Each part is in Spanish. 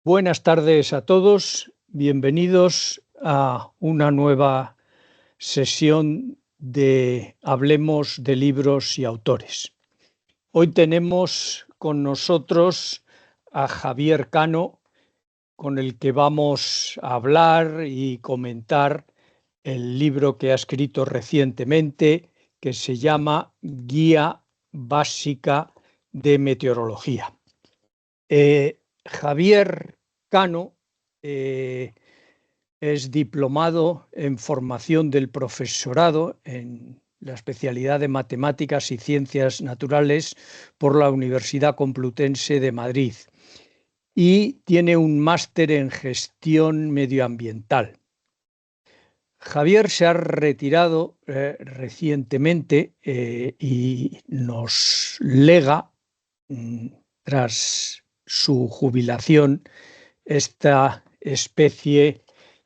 Buenas tardes a todos, bienvenidos a una nueva sesión de Hablemos de libros y autores. Hoy tenemos con nosotros a Javier Cano, con el que vamos a hablar y comentar el libro que ha escrito recientemente, que se llama Guía Básica de Meteorología. Javier Cano es diplomado en formación del profesorado en la especialidad de Matemáticas y Ciencias Naturales por la Universidad Complutense de Madrid y tiene un máster en Gestión Medioambiental. Javier se ha retirado recientemente y nos lega, tras su jubilación, esta especie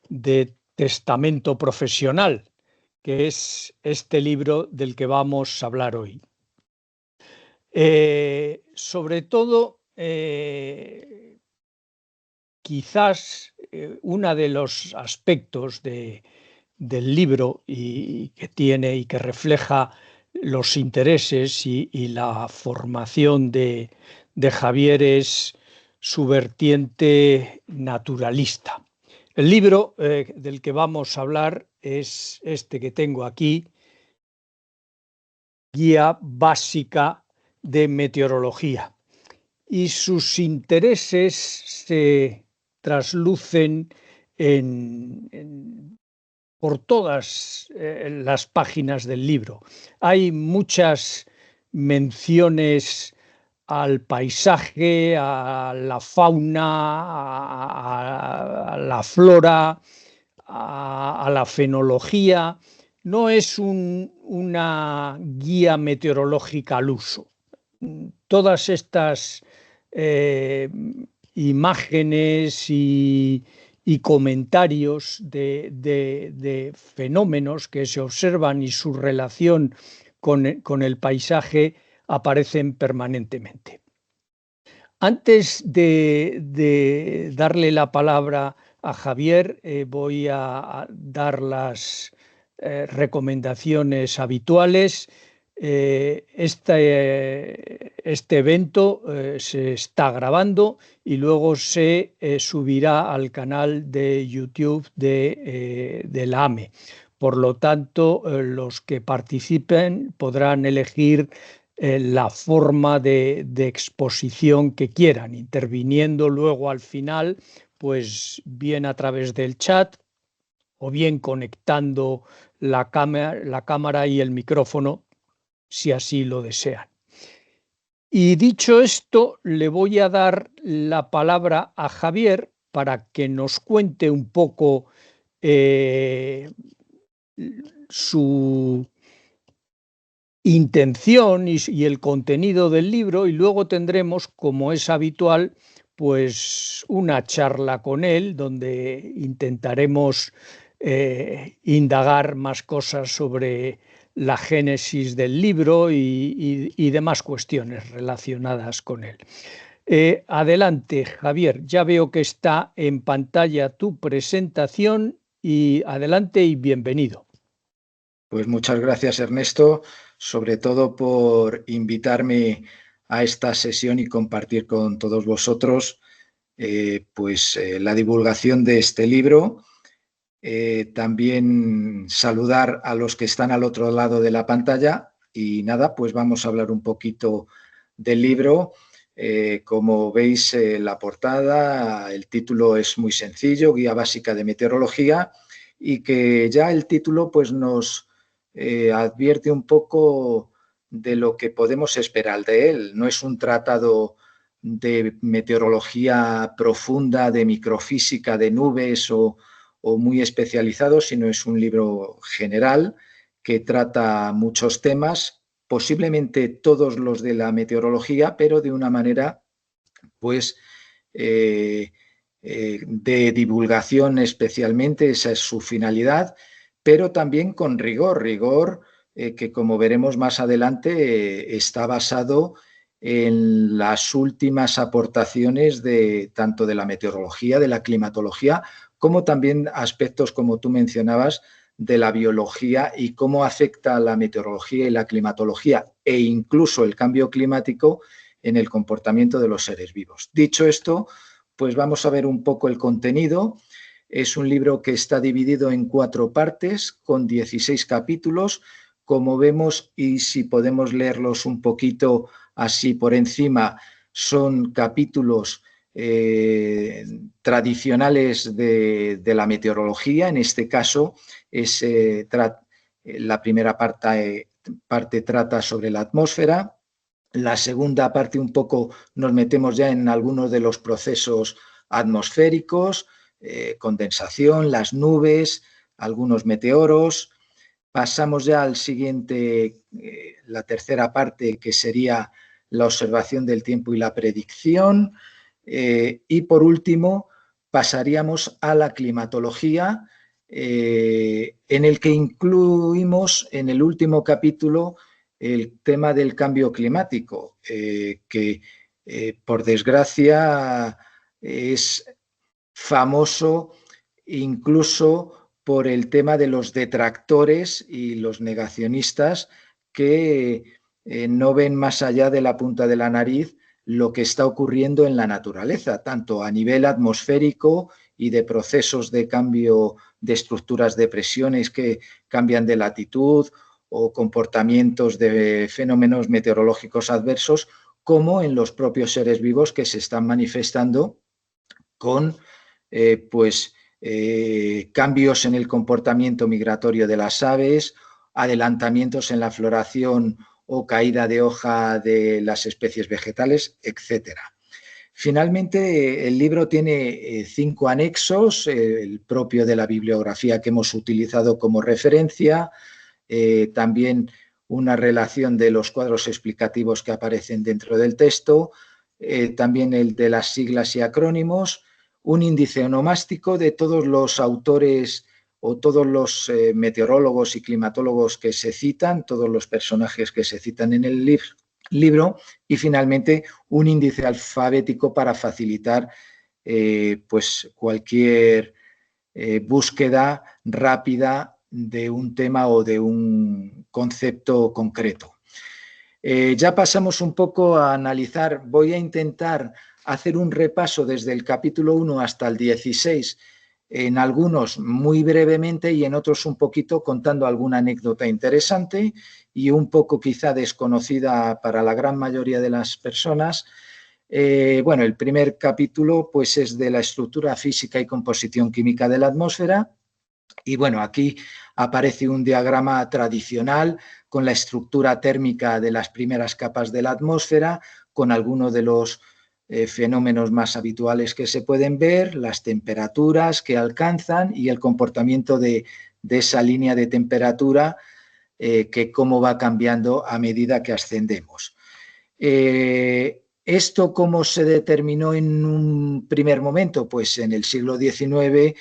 de testamento profesional, que es este libro del que vamos a hablar hoy. Sobre todo, quizás uno de los aspectos del libro y que tiene y que refleja los intereses y la formación de Javier es su vertiente naturalista. El libro del que vamos a hablar es este que tengo aquí, Guía Básica de Meteorología, y sus intereses se traslucen por todas las páginas del libro. Hay muchas menciones al paisaje, a la fauna, a la flora, a la fenología. No es una guía meteorológica al uso. Todas estas imágenes y comentarios de fenómenos que se observan y su relación con el paisaje aparecen permanentemente. Antes de darle la palabra a Javier, voy a dar las recomendaciones habituales. Este evento se está grabando y luego se subirá al canal de YouTube de la AME. Por lo tanto, los que participen podrán elegir la forma de exposición que quieran, interviniendo luego al final, pues bien a través del chat o bien conectando la cámara y el micrófono, si así lo desean. Y dicho esto, le voy a dar la palabra a Javier para que nos cuente un poco su intención y el contenido del libro, y luego tendremos, como es habitual, pues una charla con él donde intentaremos indagar más cosas sobre la génesis del libro y demás cuestiones relacionadas con él. Adelante, Javier, ya veo que está en pantalla tu presentación y adelante y bienvenido. Pues muchas gracias, Ernesto, sobre todo por invitarme a esta sesión y compartir con todos vosotros la divulgación de este libro. También saludar a los que están al otro lado de la pantalla y nada, pues vamos a hablar un poquito del libro. Como veis, la portada, el título es muy sencillo, Guía Básica de Meteorología, y que ya el título pues nos advierte un poco de lo que podemos esperar de él. No es un tratado de meteorología profunda, de microfísica de nubes o muy especializado, sino es un libro general que trata muchos temas, posiblemente todos los de la meteorología, pero de una manera pues de divulgación especialmente, esa es su finalidad, pero también con rigor que como veremos más adelante está basado en las últimas aportaciones de tanto de la meteorología, de la climatología, como también aspectos, como tú mencionabas, de la biología y cómo afecta la meteorología y la climatología e incluso el cambio climático en el comportamiento de los seres vivos. Dicho esto, pues vamos a ver un poco el contenido. Es un libro que está dividido en 4 partes con 16 capítulos. Como vemos, y si podemos leerlos un poquito así por encima, son capítulos tradicionales de la meteorología. En este caso, la primera parte trata sobre la atmósfera. La segunda parte un poco nos metemos ya en algunos de los procesos atmosféricos, condensación, las nubes, algunos meteoros. Pasamos ya al siguiente, la tercera parte, que sería la observación del tiempo y la predicción. Y por último, pasaríamos a la climatología, en el que incluimos en el último capítulo el tema del cambio climático, que por desgracia es famoso incluso por el tema de los detractores y los negacionistas que no ven más allá de la punta de la nariz lo que está ocurriendo en la naturaleza, tanto a nivel atmosférico y de procesos de cambio de estructuras de presiones que cambian de latitud o comportamientos de fenómenos meteorológicos adversos, como en los propios seres vivos que se están manifestando con cambios en el comportamiento migratorio de las aves, adelantamientos en la floración o caída de hoja de las especies vegetales, etc. Finalmente, el libro tiene 5 anexos, el propio de la bibliografía que hemos utilizado como referencia, también una relación de los cuadros explicativos que aparecen dentro del texto, también el de las siglas y acrónimos, un índice onomástico de todos los autores o todos los meteorólogos y climatólogos que se citan, todos los personajes que se citan en el libro, y finalmente un índice alfabético para facilitar pues cualquier búsqueda rápida de un tema o de un concepto concreto. Ya pasamos un poco a analizar, voy a intentar hacer un repaso desde el capítulo 1 hasta el 16, en algunos muy brevemente y en otros un poquito, contando alguna anécdota interesante y un poco quizá desconocida para la gran mayoría de las personas. Bueno, el primer capítulo pues es de la estructura física y composición química de la atmósfera. Y bueno, aquí aparece un diagrama tradicional con la estructura térmica de las primeras capas de la atmósfera, con algunos de los fenómenos más habituales que se pueden ver, las temperaturas que alcanzan y el comportamiento de esa línea de temperatura, que cómo va cambiando a medida que ascendemos. ¿Esto cómo se determinó en un primer momento? Pues en el siglo XIX,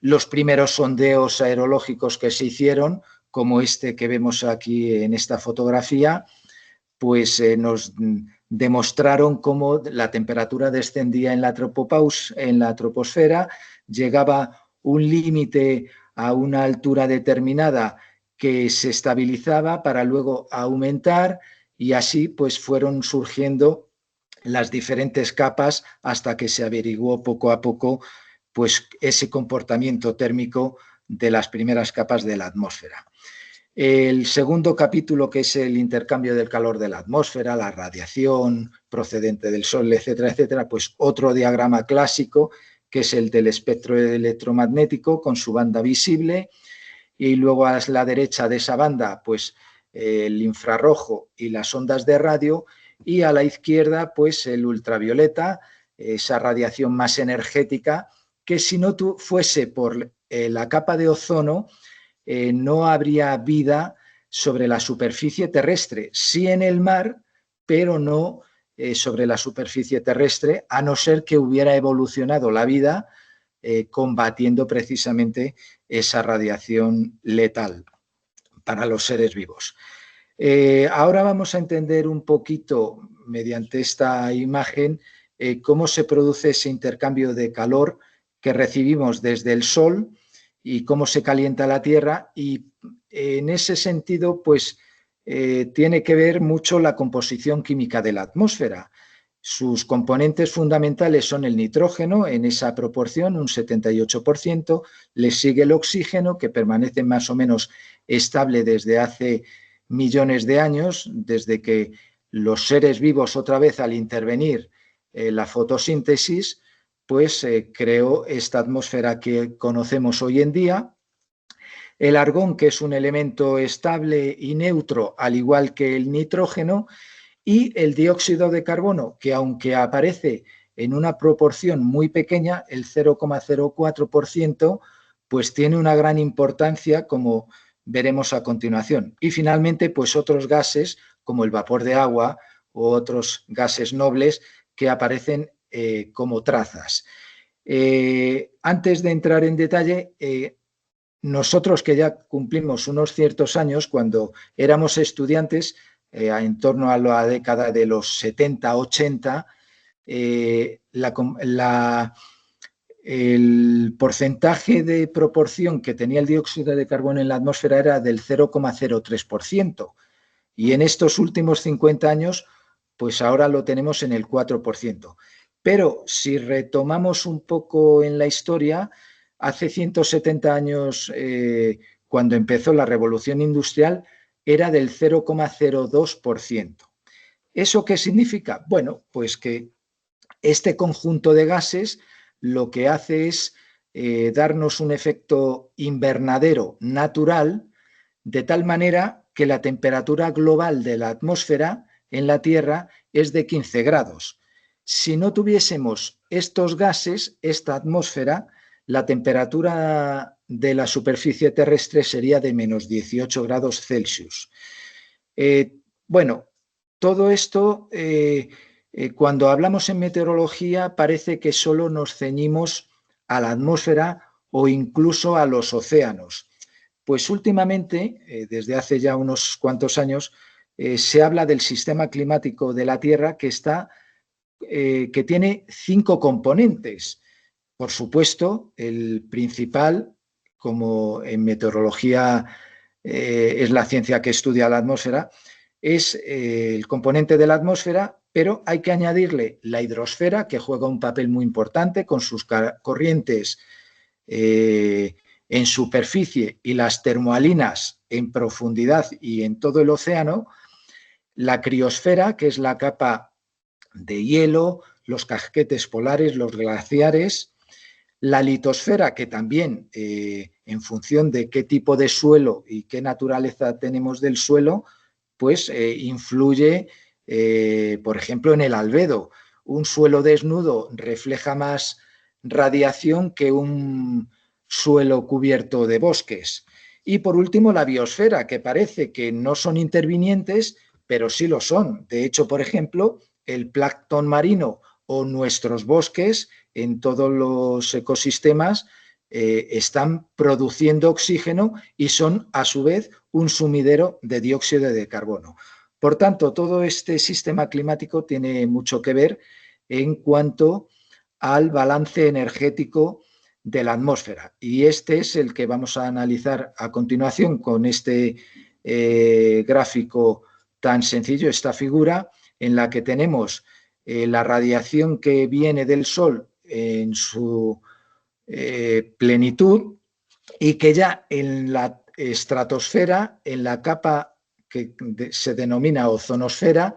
los primeros sondeos aerológicos que se hicieron, como este que vemos aquí en esta fotografía, pues nos demostraron cómo la temperatura descendía en la troposfera, llegaba un límite a una altura determinada que se estabilizaba para luego aumentar, y así pues fueron surgiendo las diferentes capas hasta que se averiguó poco a poco pues ese comportamiento térmico de las primeras capas de la atmósfera. El segundo capítulo, que es el intercambio del calor de la atmósfera, la radiación procedente del Sol, etcétera, etcétera, pues otro diagrama clásico, que es el del espectro electromagnético con su banda visible, y luego a la derecha de esa banda, pues el infrarrojo y las ondas de radio, y a la izquierda, pues el ultravioleta, esa radiación más energética, que si no fuese por la capa de ozono, no habría vida sobre la superficie terrestre, sí en el mar, pero no sobre la superficie terrestre, a no ser que hubiera evolucionado la vida combatiendo precisamente esa radiación letal para los seres vivos. Ahora vamos a entender un poquito, mediante esta imagen, cómo se produce ese intercambio de calor que recibimos desde el Sol y cómo se calienta la Tierra, y en ese sentido, pues, tiene que ver mucho la composición química de la atmósfera. Sus componentes fundamentales son el nitrógeno, en esa proporción, un 78%, le sigue el oxígeno, que permanece más o menos estable desde hace millones de años, desde que los seres vivos, otra vez al intervenir la fotosíntesis, pues creó esta atmósfera que conocemos hoy en día. El argón, que es un elemento estable y neutro, al igual que el nitrógeno, y el dióxido de carbono, que aunque aparece en una proporción muy pequeña, el 0,04%, pues tiene una gran importancia, como veremos a continuación. Y finalmente, pues otros gases, como el vapor de agua u otros gases nobles que aparecen como trazas. Antes de entrar en detalle, nosotros que ya cumplimos unos ciertos años, cuando éramos estudiantes, en torno a la década de los 70, 80, el porcentaje de proporción que tenía el dióxido de carbono en la atmósfera era del 0,03%. Y en estos últimos 50 años, pues ahora lo tenemos en el 4%. Pero si retomamos un poco en la historia, hace 170 años, cuando empezó la revolución industrial, era del 0,02%. ¿Eso qué significa? Bueno, pues que este conjunto de gases lo que hace es darnos un efecto invernadero natural, de tal manera que la temperatura global de la atmósfera en la Tierra es de 15 grados. Si no tuviésemos estos gases, esta atmósfera, la temperatura de la superficie terrestre sería de menos 18 grados Celsius. Bueno, todo esto, cuando hablamos en meteorología, parece que solo nos ceñimos a la atmósfera o incluso a los océanos. Pues últimamente, desde hace ya unos cuantos años, se habla del sistema climático de la Tierra que tiene 5 componentes. Por supuesto, el principal, como en meteorología es la ciencia que estudia la atmósfera, es el componente de la atmósfera, pero hay que añadirle la hidrosfera, que juega un papel muy importante con sus corrientes en superficie y las termohalinas en profundidad y en todo el océano, la criosfera, que es la capa de hielo, los casquetes polares, los glaciares, la litosfera, que también, en función de qué tipo de suelo y qué naturaleza tenemos del suelo, pues influye, por ejemplo, en el albedo. Un suelo desnudo refleja más radiación que un suelo cubierto de bosques. Y por último, la biosfera, que parece que no son intervinientes, pero sí lo son. De hecho, por ejemplo, el plancton marino o nuestros bosques en todos los ecosistemas están produciendo oxígeno y son a su vez un sumidero de dióxido de carbono. Por tanto, todo este sistema climático tiene mucho que ver en cuanto al balance energético de la atmósfera, y este es el que vamos a analizar a continuación con este gráfico tan sencillo, esta figura en la que tenemos la radiación que viene del Sol en su plenitud, y que ya en la estratosfera, en la capa que se denomina ozonosfera,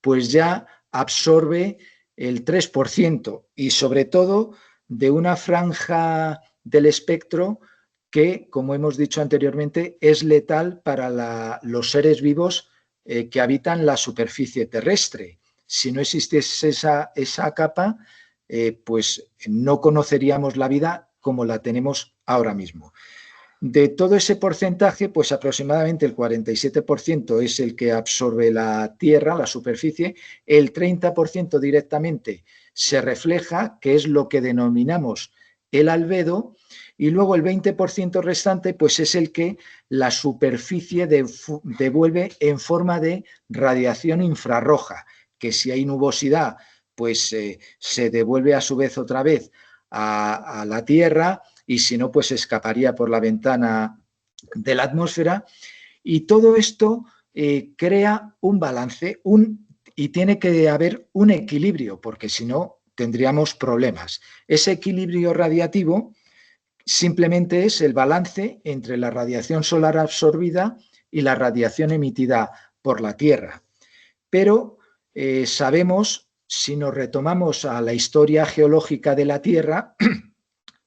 pues ya absorbe el 3%, y sobre todo de una franja del espectro que, como hemos dicho anteriormente, es letal para los seres vivos que habitan la superficie terrestre. Si no existiese esa capa, pues no conoceríamos la vida como la tenemos ahora mismo. De todo ese porcentaje, pues aproximadamente el 47% es el que absorbe la Tierra, la superficie, el 30% directamente se refleja, que es lo que denominamos el albedo, y luego el 20% restante pues es el que la superficie devuelve en forma de radiación infrarroja, que si hay nubosidad pues se devuelve a su vez otra vez a la Tierra, y si no pues escaparía por la ventana de la atmósfera, y todo esto crea un balance y tiene que haber un equilibrio, porque si no tendríamos problemas. Ese equilibrio radiativo simplemente es el balance entre la radiación solar absorbida y la radiación emitida por la Tierra. Pero sabemos, si nos retomamos a la historia geológica de la Tierra,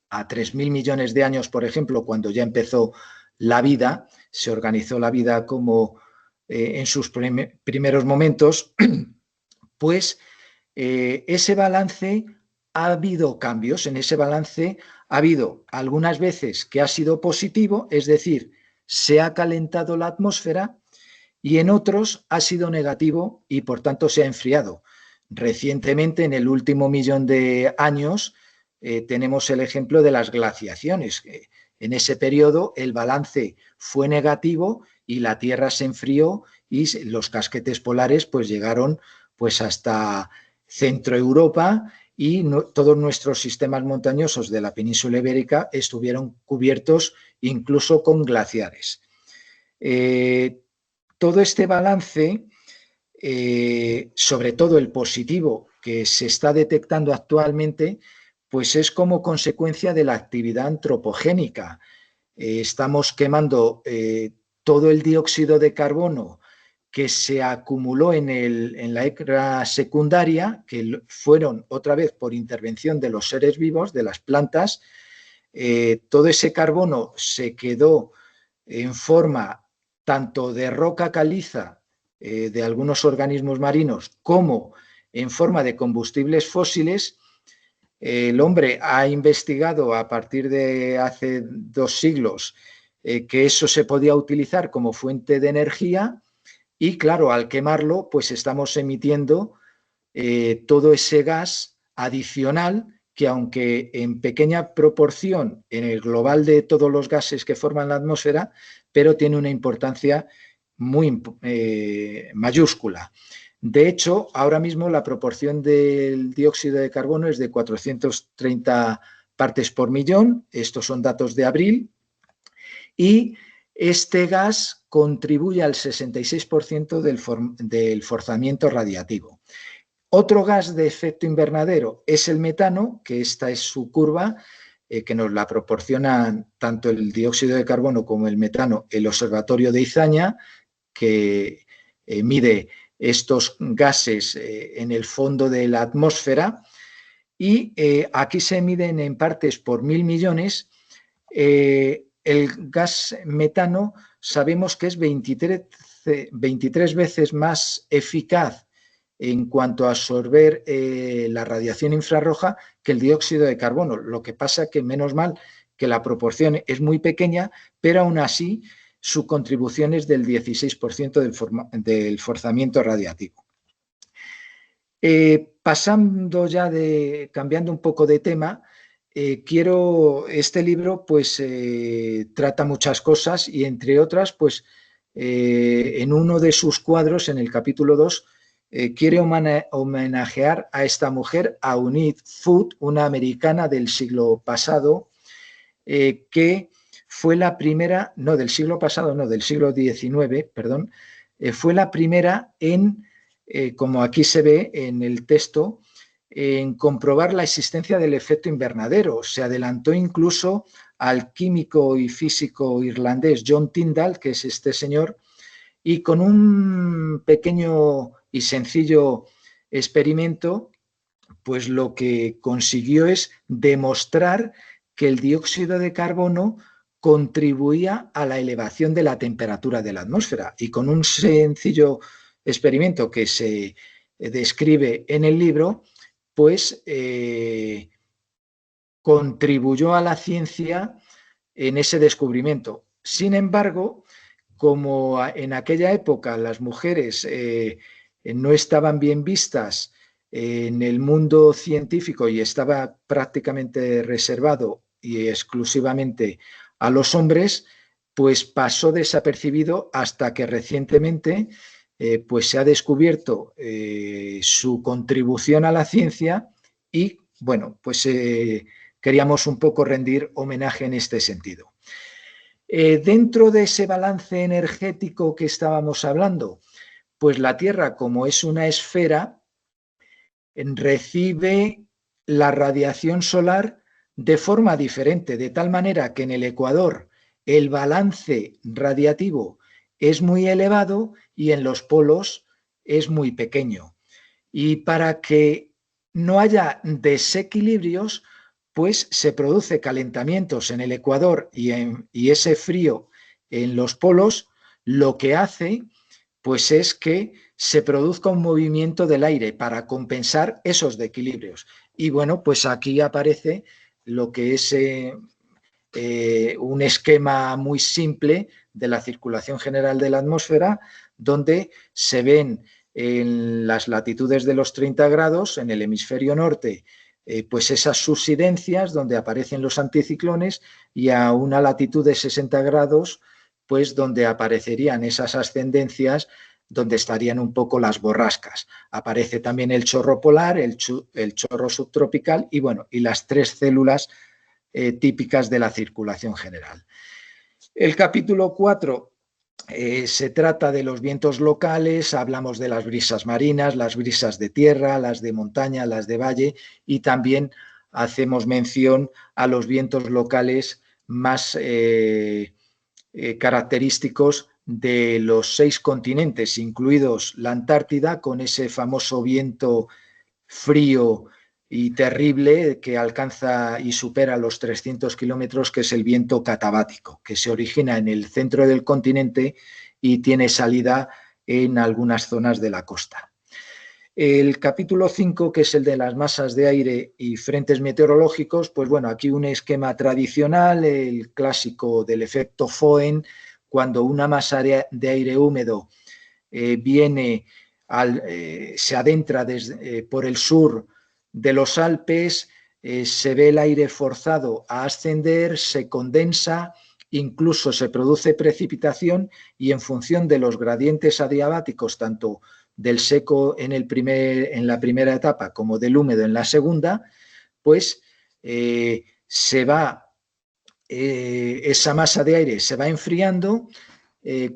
a 3.000 millones de años, por ejemplo, cuando ya empezó la vida, se organizó la vida como en sus primeros momentos, pues ese balance ha habido cambios. En ese balance ha habido algunas veces que ha sido positivo, es decir, se ha calentado la atmósfera, y en otros ha sido negativo y por tanto se ha enfriado. Recientemente, en el último millón de años, tenemos el ejemplo de las glaciaciones. En ese periodo el balance fue negativo y la Tierra se enfrió y los casquetes polares pues llegaron pues hasta Centroeuropa, y todos nuestros sistemas montañosos de la península ibérica estuvieron cubiertos incluso con glaciares. Todo este balance, sobre todo el positivo que se está detectando actualmente, pues es como consecuencia de la actividad antropogénica. Estamos quemando todo el dióxido de carbono que se acumuló en la era secundaria, que fueron otra vez por intervención de los seres vivos, de las plantas. Todo ese carbono se quedó en forma tanto de roca caliza de algunos organismos marinos como en forma de combustibles fósiles. El hombre ha investigado a partir de hace 2 siglos que eso se podía utilizar como fuente de energía, y claro, al quemarlo pues estamos emitiendo todo ese gas adicional que, aunque en pequeña proporción en el global de todos los gases que forman la atmósfera, pero tiene una importancia muy mayúscula. De hecho, ahora mismo la proporción del dióxido de carbono es de 430 partes por millón. Estos son datos de abril. Y este gas contribuye al 66% del forzamiento radiativo. Otro gas de efecto invernadero es el metano, que esta es su curva, que nos la proporcionan tanto el dióxido de carbono como el metano el Observatorio de Izaña, que mide estos gases en el fondo de la atmósfera, y aquí se miden en partes por 1.000 millones. El gas metano sabemos que es 23 veces más eficaz en cuanto a absorber la radiación infrarroja que el dióxido de carbono. Lo que pasa que, menos mal, que la proporción es muy pequeña, pero aún así su contribución es del 16% del forzamiento radiativo. Cambiando un poco de tema, este libro pues trata muchas cosas, y entre otras pues en uno de sus cuadros, en el capítulo 2, quiere homenajear a esta mujer, a Eunice Foote, una americana del siglo pasado, que fue la primera, no del siglo pasado, no, del siglo XIX, perdón, fue la primera en, como aquí se ve en el texto, en comprobar la existencia del efecto invernadero. Se adelantó incluso al químico y físico irlandés John Tyndall, que es este señor, y con un pequeño y sencillo experimento, pues lo que consiguió es demostrar que el dióxido de carbono contribuía a la elevación de la temperatura de la atmósfera, y con un sencillo experimento que se describe en el libro, pues contribuyó a la ciencia en ese descubrimiento. Sin embargo, como en aquella época las mujeres no estaban bien vistas en el mundo científico y estaba prácticamente reservado y exclusivamente a los hombres, pues pasó desapercibido hasta que recientemente pues se ha descubierto su contribución a la ciencia y, bueno, pues queríamos un poco rendir homenaje en este sentido. Dentro de ese balance energético que estábamos hablando, pues la Tierra, como es una esfera, recibe la radiación solar de forma diferente, de tal manera que en el Ecuador el balance radiativo es muy elevado y en los polos es muy pequeño. Y para que no haya desequilibrios, pues se produce calentamientos en el Ecuador y ese frío en los polos, lo que hace pues es que se produzca un movimiento del aire para compensar esos desequilibrios. Y bueno, pues aquí aparece lo que es un esquema muy simple de la circulación general de la atmósfera, donde se ven en las latitudes de los 30 grados, en el hemisferio norte, pues esas subsidencias donde aparecen los anticiclones, y a una latitud de 60 grados, pues donde aparecerían esas ascendencias, donde estarían un poco las borrascas. Aparece también el chorro polar, el chorro subtropical y, bueno, y las tres células típicas de la circulación general. El capítulo 4 se trata de los vientos locales, hablamos de las brisas marinas, las brisas de tierra, las de montaña, las de valle, y también hacemos mención a los vientos locales más característicos de los 6 continentes, incluidos la Antártida, con ese famoso viento frío y terrible que alcanza y supera los 300 kilómetros, que es el viento catabático, que se origina en el centro del continente y tiene salida en algunas zonas de la costa. El capítulo 5, que es el de las masas de aire y frentes meteorológicos, pues bueno, aquí un esquema tradicional, el clásico del efecto Foehn, cuando una masa de aire húmedo se adentra por el sur de los Alpes, se ve el aire forzado a ascender, se condensa, incluso se produce precipitación, y en función de los gradientes adiabáticos, tanto del seco en la primera etapa como del húmedo en la segunda, pues esa masa de aire se va enfriando,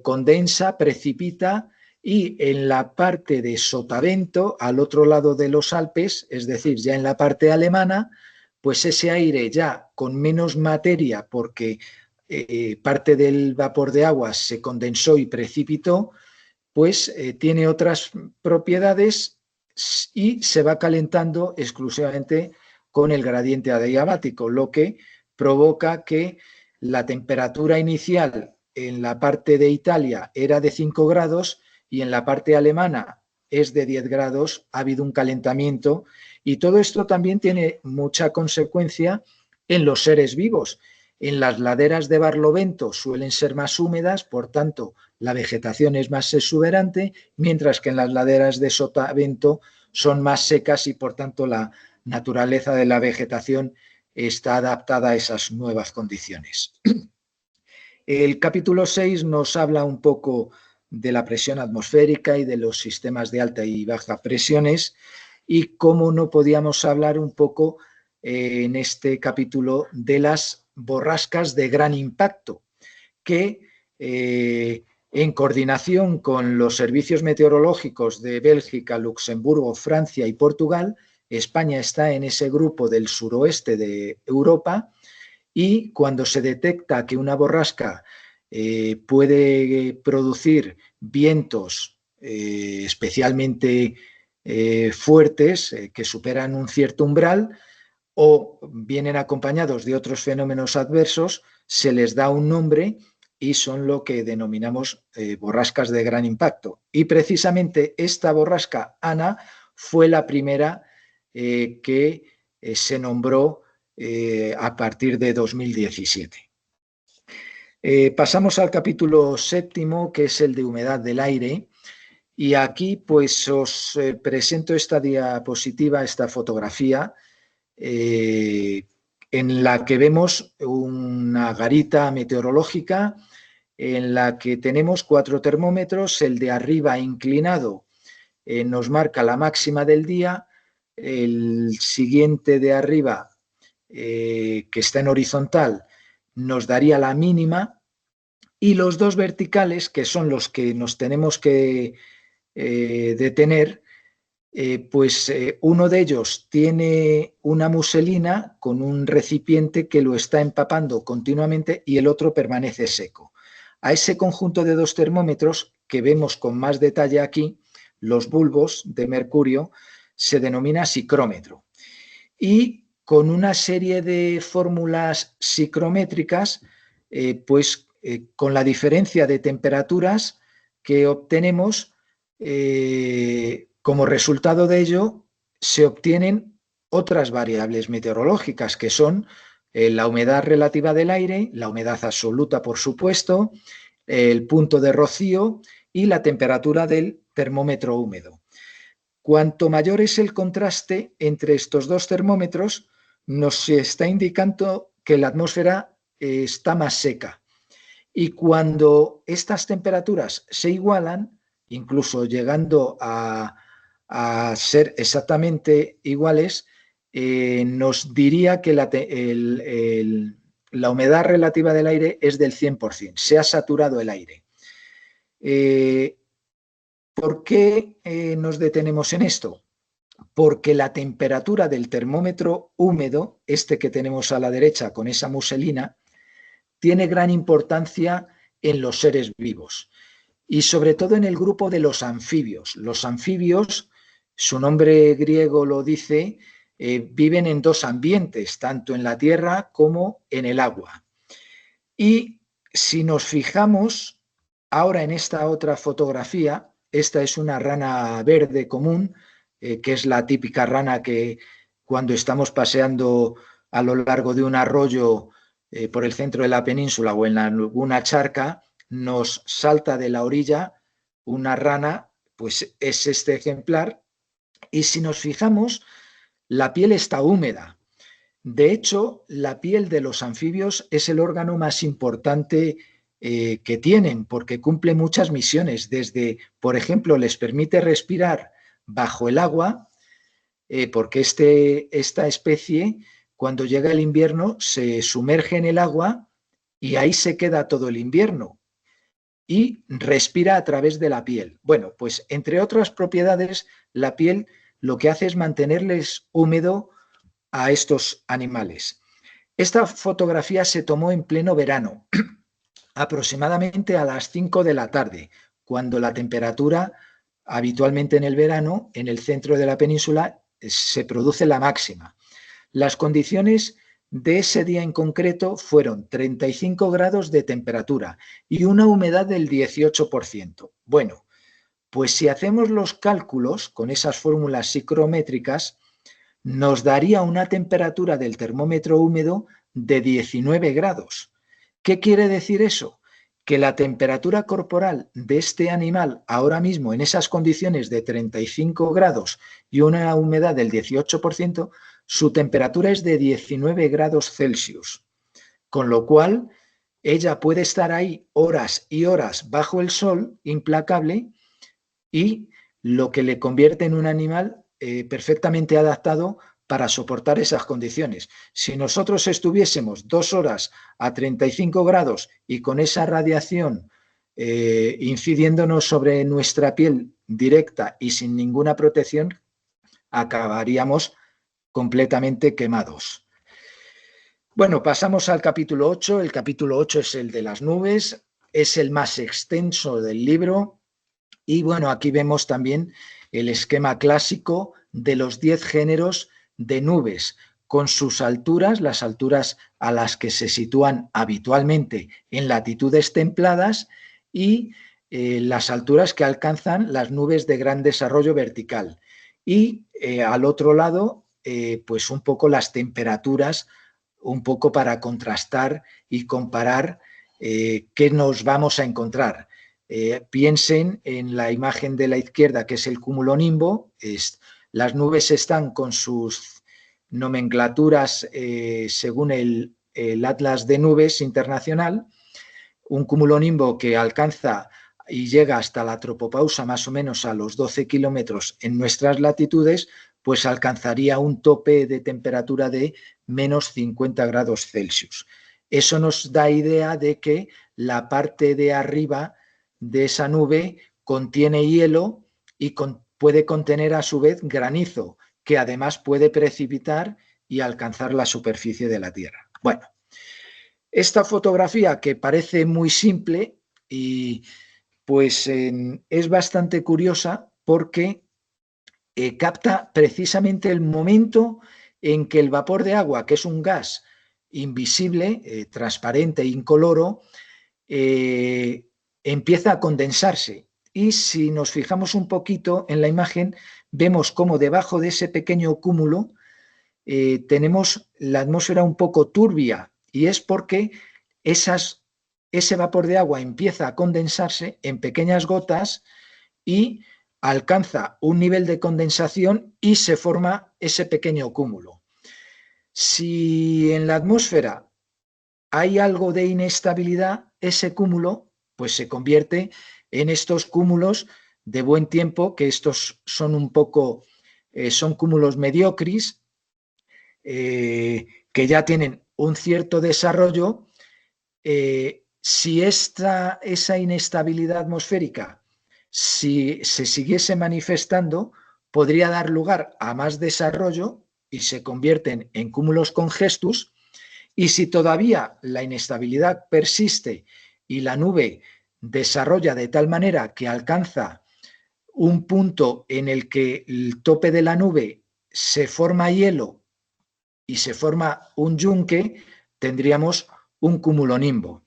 condensa, precipita, y en la parte de sotavento, al otro lado de los Alpes, es decir, ya en la parte alemana, pues ese aire ya con menos materia, porque parte del vapor de agua se condensó y precipitó, pues tiene otras propiedades y se va calentando exclusivamente con el gradiente adiabático, lo que provoca que la temperatura inicial en la parte de Italia era de 5 grados y en la parte alemana es de 10 grados, ha habido un calentamiento, y todo esto también tiene mucha consecuencia en los seres vivos. En las laderas de Barlovento suelen ser más húmedas, por tanto la vegetación es más exuberante, mientras que en las laderas de Sotavento son más secas y por tanto la naturaleza de la vegetación está adaptada a esas nuevas condiciones. El capítulo 6 nos habla un poco de la presión atmosférica y de los sistemas de alta y baja presiones, y cómo no podíamos hablar un poco en este capítulo de las borrascas de gran impacto, que en coordinación con los servicios meteorológicos de Bélgica, Luxemburgo, Francia y Portugal, España está en ese grupo del suroeste de Europa, y cuando se detecta que una borrasca puede producir vientos especialmente fuertes que superan un cierto umbral o vienen acompañados de otros fenómenos adversos, se les da un nombre y son lo que denominamos borrascas de gran impacto. Y precisamente esta borrasca Ana fue la primera que se nombró a partir de 2017. Pasamos al capítulo 7, que es el de humedad del aire, Y aquí pues os presento esta diapositiva, esta fotografía, en la que vemos una garita meteorológica en la que tenemos 4 termómetros, el de arriba inclinado nos marca la máxima del día, el siguiente de arriba, que está en horizontal, nos daría la mínima, y los dos verticales, que son los que nos tenemos que detener, pues uno de ellos tiene una muselina con un recipiente que lo está empapando continuamente y el otro permanece seco. A ese conjunto de dos termómetros, que vemos con más detalle aquí, los bulbos de mercurio, se denomina psicrómetro. Y con una serie de fórmulas psicrométricas, con la diferencia de temperaturas que obtenemos, como resultado de ello, se obtienen otras variables meteorológicas, que son la humedad relativa del aire, la humedad absoluta, por supuesto, el punto de rocío y la temperatura del termómetro húmedo. Cuanto mayor es el contraste entre estos dos termómetros, nos está indicando que la atmósfera está más seca. Y cuando estas temperaturas se igualan, incluso llegando a ser exactamente iguales, nos diría que la humedad relativa del aire es del 100%, se ha saturado el aire. ¿Por qué nos detenemos en esto? Porque la temperatura del termómetro húmedo, este que tenemos a la derecha con esa muselina, tiene gran importancia en los seres vivos y sobre todo en el grupo de los anfibios. Los anfibios, su nombre griego lo dice, viven en dos ambientes, tanto en la tierra como en el agua. Y si nos fijamos ahora en esta otra fotografía, esta es una rana verde común, que es la típica rana que cuando estamos paseando a lo largo de un arroyo por el centro de la península o en alguna charca, nos salta de la orilla una rana, pues es este ejemplar, y si nos fijamos, la piel está húmeda. De hecho, la piel de los anfibios es el órgano más importante que tienen, porque cumple muchas misiones, desde, por ejemplo, les permite respirar bajo el agua, porque esta especie, cuando llega el invierno, se sumerge en el agua y ahí se queda todo el invierno y respira a través de la piel. Bueno, pues entre otras propiedades, la piel lo que hace es mantenerles húmedo a estos animales. Esta fotografía se tomó en pleno verano, aproximadamente a las 5 de la tarde, cuando la temperatura habitualmente en el verano, en el centro de la península, se produce la máxima. Las condiciones de ese día en concreto fueron 35 grados de temperatura y una humedad del 18%. Bueno, pues si hacemos los cálculos con esas fórmulas psicrométricas, nos daría una temperatura del termómetro húmedo de 19 grados. ¿Qué quiere decir eso? Que la temperatura corporal de este animal ahora mismo en esas condiciones de 35 grados y una humedad del 18%, su temperatura es de 19 grados Celsius, con lo cual ella puede estar ahí horas y horas bajo el sol, implacable, y lo que le convierte en un animal perfectamente adaptado para soportar esas condiciones. Si nosotros estuviésemos 2 horas a 35 grados y con esa radiación incidiéndonos sobre nuestra piel directa y sin ninguna protección, acabaríamos completamente quemados. Bueno, pasamos al capítulo 8. El capítulo 8 es el de las nubes, es el más extenso del libro y bueno, aquí vemos también el esquema clásico de los 10 géneros de nubes, con sus alturas, las alturas a las que se sitúan habitualmente en latitudes templadas y las alturas que alcanzan las nubes de gran desarrollo vertical. Y al otro lado, pues un poco las temperaturas, un poco para contrastar y comparar qué nos vamos a encontrar. Piensen en la imagen de la izquierda, que es el cumulonimbo. Las nubes están con sus nomenclaturas según el Atlas de Nubes Internacional. Un cumulonimbo que alcanza y llega hasta la tropopausa más o menos a los 12 kilómetros en nuestras latitudes, pues alcanzaría un tope de temperatura de menos 50 grados Celsius. Eso nos da idea de que la parte de arriba de esa nube contiene hielo y puede contener a su vez granizo, que además puede precipitar y alcanzar la superficie de la Tierra. Bueno, esta fotografía, que parece muy simple, y pues es bastante curiosa porque capta precisamente el momento en que el vapor de agua, que es un gas invisible, transparente e incoloro, empieza a condensarse. Y si nos fijamos un poquito en la imagen, vemos cómo debajo de ese pequeño cúmulo tenemos la atmósfera un poco turbia, y es porque ese vapor de agua empieza a condensarse en pequeñas gotas y alcanza un nivel de condensación y se forma ese pequeño cúmulo. Si en la atmósfera hay algo de inestabilidad, ese cúmulo pues se convierte en estos cúmulos de buen tiempo, que estos son un poco, son cúmulos mediocres, que ya tienen un cierto desarrollo. Si esa inestabilidad atmosférica, si se siguiese manifestando, podría dar lugar a más desarrollo y se convierten en cúmulos congestus. Y si todavía la inestabilidad persiste y la nube desarrolla de tal manera que alcanza un punto en el que el tope de la nube se forma hielo y se forma un yunque, tendríamos un cumulonimbo.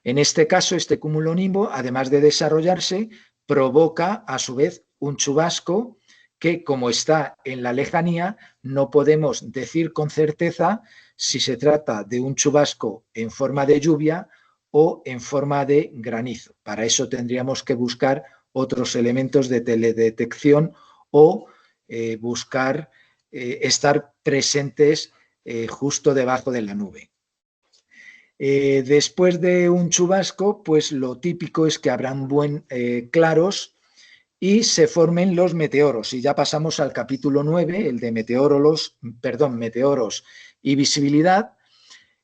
En este caso, este cumulonimbo, además de desarrollarse, provoca a su vez un chubasco que, como está en la lejanía, no podemos decir con certeza si se trata de un chubasco en forma de lluvia o en forma de granizo. Para eso tendríamos que buscar otros elementos de teledetección o buscar estar presentes justo debajo de la nube. Después de un chubasco, pues lo típico es que habrán claros y se formen los meteoros. Y ya pasamos al capítulo 9, el de meteoros y visibilidad.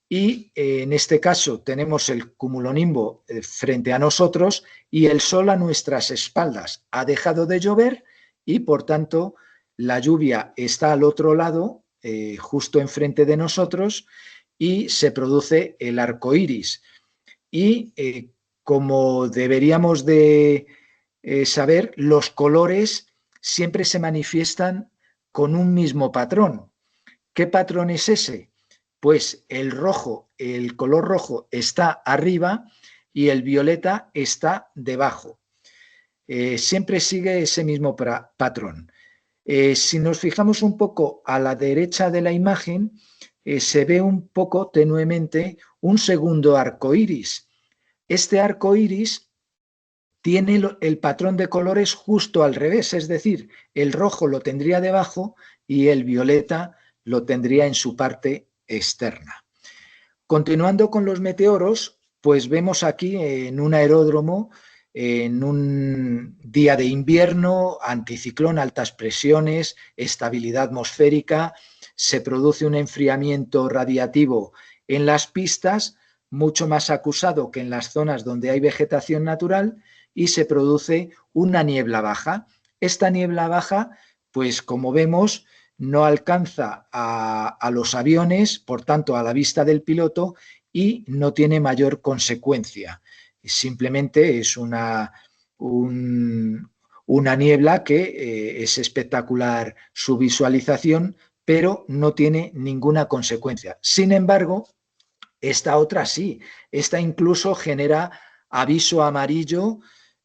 Y en este caso tenemos el cumulonimbo frente a nosotros y el sol a nuestras espaldas. Ha dejado de llover y, por tanto, la lluvia está al otro lado, justo enfrente de nosotros, y se produce el arco iris. Y como deberíamos de saber, los colores siempre se manifiestan con un mismo patrón. ¿Qué patrón es ese? Pues el rojo, el color rojo está arriba y el violeta está debajo. Siempre sigue ese mismo patrón. Si nos fijamos un poco a la derecha de la imagen, se ve un poco tenuemente un segundo arco iris. Este arco iris tiene el patrón de colores justo al revés, es decir, el rojo lo tendría debajo y el violeta lo tendría en su parte externa. Continuando con los meteoros, pues vemos aquí en un aeródromo, en un día de invierno, anticiclón, altas presiones, estabilidad atmosférica, se produce un enfriamiento radiativo en las pistas, mucho más acusado que en las zonas donde hay vegetación natural, y se produce una niebla baja. Esta niebla baja, pues como vemos, no alcanza a los aviones, por tanto a la vista del piloto, y no tiene mayor consecuencia. Simplemente es una niebla que es espectacular su visualización, pero no tiene ninguna consecuencia. Sin embargo, esta otra sí, esta incluso genera aviso amarillo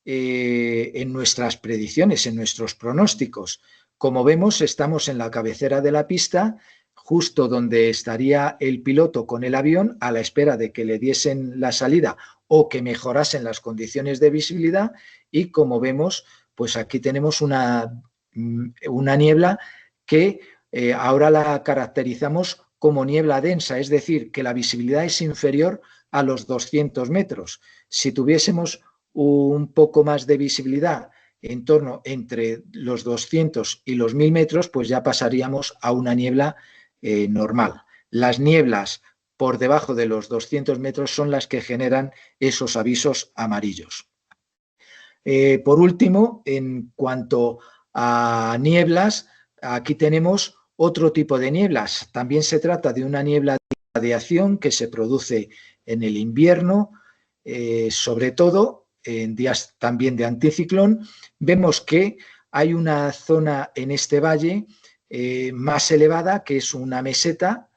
en nuestras predicciones, en nuestros pronósticos. Como vemos, estamos en la cabecera de la pista, justo donde estaría el piloto con el avión, a la espera de que le diesen la salida o que mejorasen las condiciones de visibilidad, y como vemos, pues aquí tenemos una niebla que ahora la caracterizamos como niebla densa, es decir, que la visibilidad es inferior a los 200 metros. Si tuviésemos un poco más de visibilidad en torno entre los 200 y los 1000 metros, pues ya pasaríamos a una niebla normal. Las nieblas por debajo de los 200 metros son las que generan esos avisos amarillos. Por último, en cuanto a nieblas, aquí tenemos otro tipo de nieblas. También se trata de una niebla de radiación que se produce en el invierno, sobre todo en días también de anticiclón. Vemos que hay una zona en este valle más elevada, que es una meseta,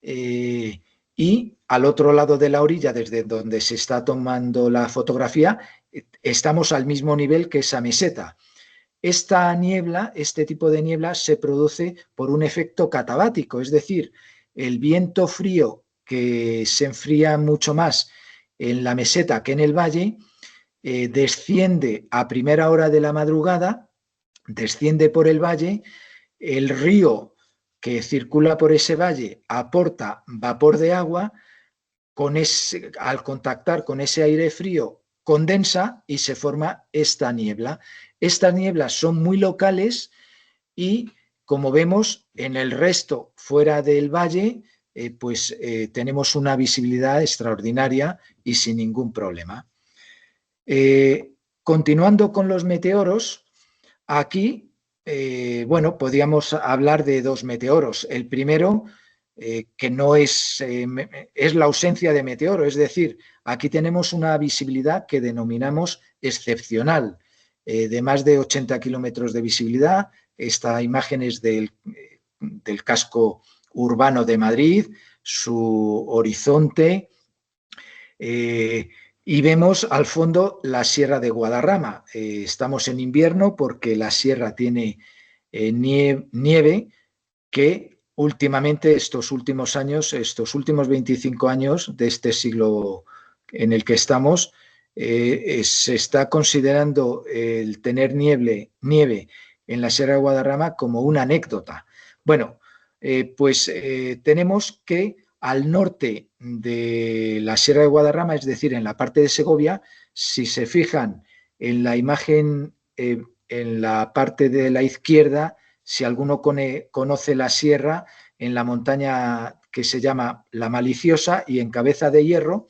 y al otro lado de la orilla, desde donde se está tomando la fotografía, estamos al mismo nivel que esa meseta. Esta niebla, este tipo de niebla, se produce por un efecto catabático, es decir, el viento frío, que se enfría mucho más en la meseta que en el valle, desciende a primera hora de la madrugada, desciende por el valle, el río que circula por ese valle aporta vapor de agua, al contactar con ese aire frío condensa y se forma esta niebla. Estas nieblas son muy locales y, como vemos, en el resto, fuera del valle, tenemos una visibilidad extraordinaria y sin ningún problema. Continuando con los meteoros, aquí, podríamos hablar de dos meteoros. El primero, que no es la ausencia de meteoro, es decir, aquí tenemos una visibilidad que denominamos excepcional, de más de 80 kilómetros de visibilidad. Esta imagen es del casco urbano de Madrid, su horizonte, y vemos al fondo la Sierra de Guadarrama. Estamos en invierno porque la sierra tiene nieve que últimamente, estos últimos años, estos últimos 25 años de este siglo en el que estamos, se está considerando el tener nieve en la Sierra de Guadarrama como una anécdota. Bueno, tenemos que al norte de la Sierra de Guadarrama, es decir, en la parte de Segovia, si se fijan en la imagen, en la parte de la izquierda, si alguno conoce la sierra, en la montaña que se llama La Maliciosa y en Cabeza de Hierro,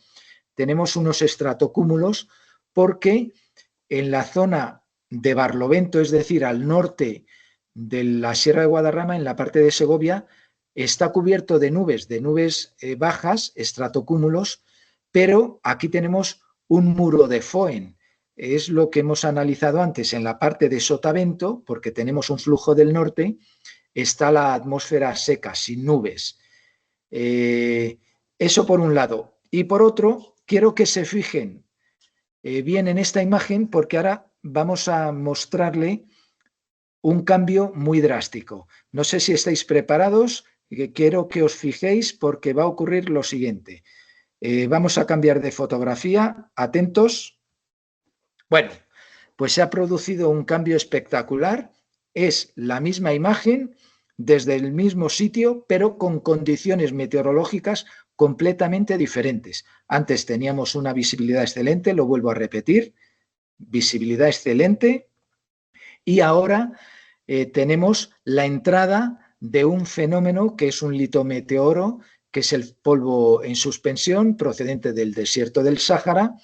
tenemos unos estratocúmulos porque en la zona de Barlovento, es decir, al norte de la Sierra de Guadarrama, en la parte de Segovia, está cubierto de nubes bajas, estratocúmulos, pero aquí tenemos un muro de Foehn. Es lo que hemos analizado antes en la parte de Sotavento, porque tenemos un flujo del norte, está la atmósfera seca, sin nubes. Eso por un lado. Y por otro, quiero que se fijen bien en esta imagen, porque ahora vamos a mostrarle un cambio muy drástico. No sé si estáis preparados, quiero que os fijéis porque va a ocurrir lo siguiente. Vamos a cambiar de fotografía, atentos. Bueno, pues se ha producido un cambio espectacular. Es la misma imagen desde el mismo sitio, pero con condiciones meteorológicas completamente diferentes. Antes teníamos una visibilidad excelente, lo vuelvo a repetir, visibilidad excelente, y ahora tenemos la entrada de un fenómeno que es un litometeoro, que es el polvo en suspensión procedente del desierto del Sáhara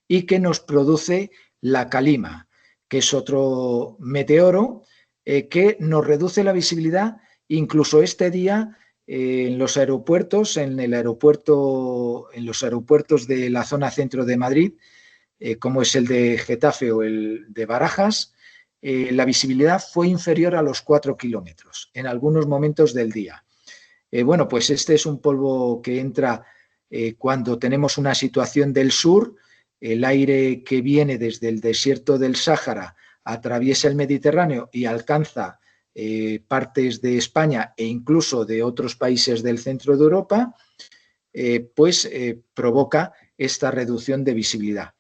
y que nos produce la calima, que es otro meteoro que nos reduce la visibilidad. Incluso este día en los aeropuertos, en los aeropuertos de la zona centro de Madrid, como es el de Getafe o el de Barajas, la visibilidad fue inferior a los 4 kilómetros en algunos momentos del día. Bueno, pues este es un polvo que entra cuando tenemos una situación del sur. El aire que viene desde el desierto del Sáhara atraviesa el Mediterráneo y alcanza partes de España e incluso de otros países del centro de Europa, provoca esta reducción de visibilidad.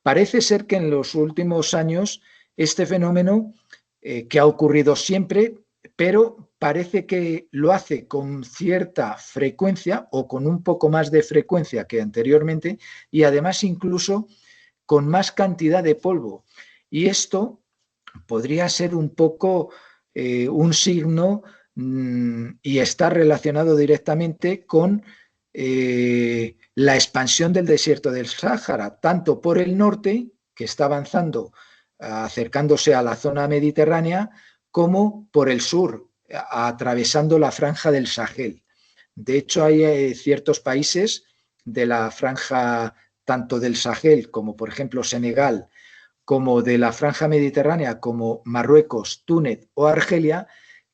Parece ser que en los últimos años este fenómeno, que ha ocurrido siempre, pero parece que lo hace con cierta frecuencia o con un poco más de frecuencia que anteriormente, y además incluso con más cantidad de polvo. Y esto podría ser un poco un signo y está relacionado directamente con la expansión del desierto del Sáhara, tanto por el norte, que está avanzando, acercándose a la zona mediterránea, como por el sur, atravesando la franja del Sahel. De hecho, hay ciertos países de la franja tanto del Sahel como, por ejemplo, Senegal, como de la franja mediterránea, como Marruecos, Túnez o Argelia,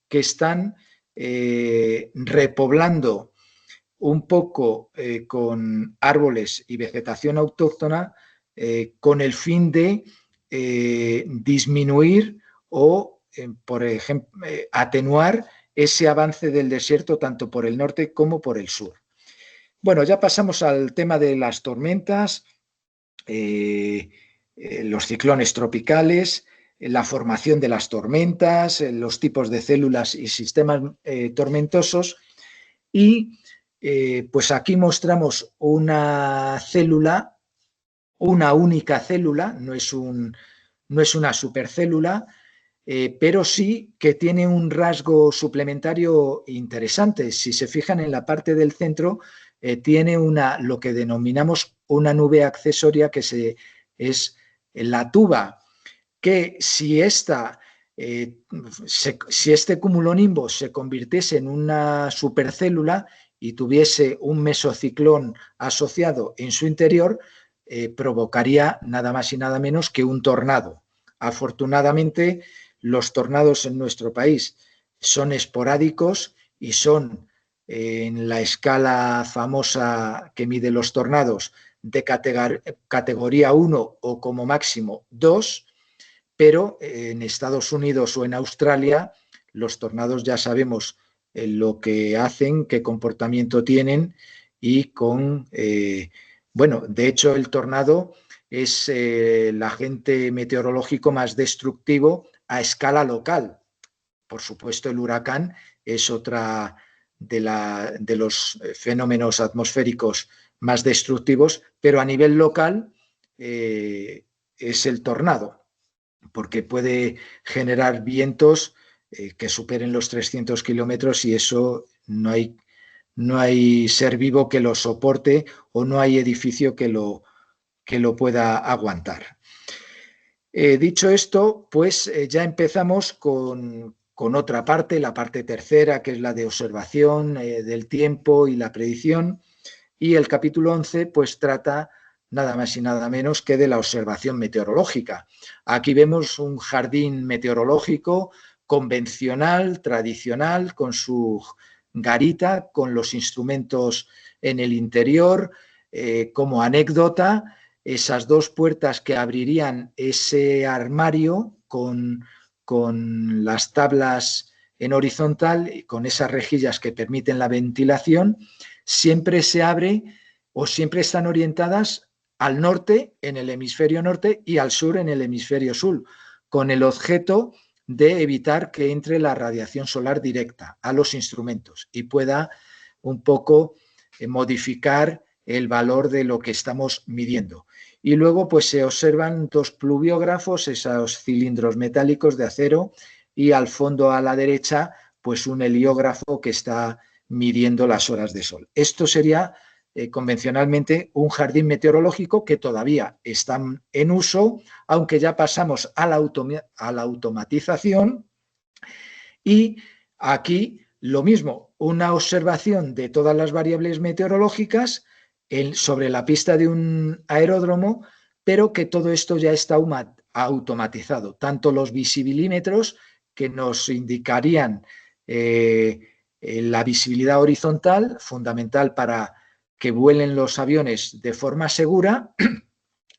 que están repoblando un poco con árboles y vegetación autóctona con el fin de disminuir o, por ejemplo, atenuar ese avance del desierto tanto por el norte como por el sur. Bueno, ya pasamos al tema de las tormentas, los ciclones tropicales, la formación de las tormentas, los tipos de células y sistemas tormentosos. Y pues aquí mostramos una célula, una única célula, no es una supercélula, pero sí que tiene un rasgo suplementario interesante. Si se fijan en la parte del centro, tiene lo que denominamos una nube accesoria, que es la tuba, que si este cumulonimbo se convirtiese en una supercélula y tuviese un mesociclón asociado en su interior, provocaría nada más y nada menos que un tornado. Afortunadamente, los tornados en nuestro país son esporádicos y son en la escala famosa que mide los tornados de categoría 1 o como máximo 2, pero en Estados Unidos o en Australia los tornados ya sabemos lo que hacen, qué comportamiento tienen y bueno, de hecho el tornado es el agente meteorológico más destructivo a escala local. Por supuesto, el huracán es otra de los fenómenos atmosféricos más destructivos, pero a nivel local es el tornado, porque puede generar vientos que superen los 300 kilómetros y eso no hay ser vivo que lo soporte o no hay edificio que lo pueda aguantar. Dicho esto, pues ya empezamos con otra parte, la parte tercera, que es la de observación del tiempo y la predicción, y el capítulo 11 pues trata nada más y nada menos que de la observación meteorológica. Aquí vemos un jardín meteorológico convencional, tradicional, con su garita, con los instrumentos en el interior. Como anécdota, esas dos puertas que abrirían ese armario con las tablas en horizontal y con esas rejillas que permiten la ventilación, siempre se abre o siempre están orientadas al norte, en el hemisferio norte, y al sur, en el hemisferio sur, con el objeto de evitar que entre la radiación solar directa a los instrumentos y pueda un poco modificar el valor de lo que estamos midiendo. Y luego pues se observan dos pluviógrafos, esos cilindros metálicos de acero, y al fondo a la derecha pues un heliógrafo que está midiendo las horas de sol. Esto sería convencionalmente un jardín meteorológico que todavía está en uso, aunque ya pasamos a la automatización. Y aquí lo mismo, una observación de todas las variables meteorológicas sobre la pista de un aeródromo, pero que todo esto ya está automatizado, tanto los visibilímetros que nos indicarían la visibilidad horizontal, fundamental para que vuelen los aviones de forma segura,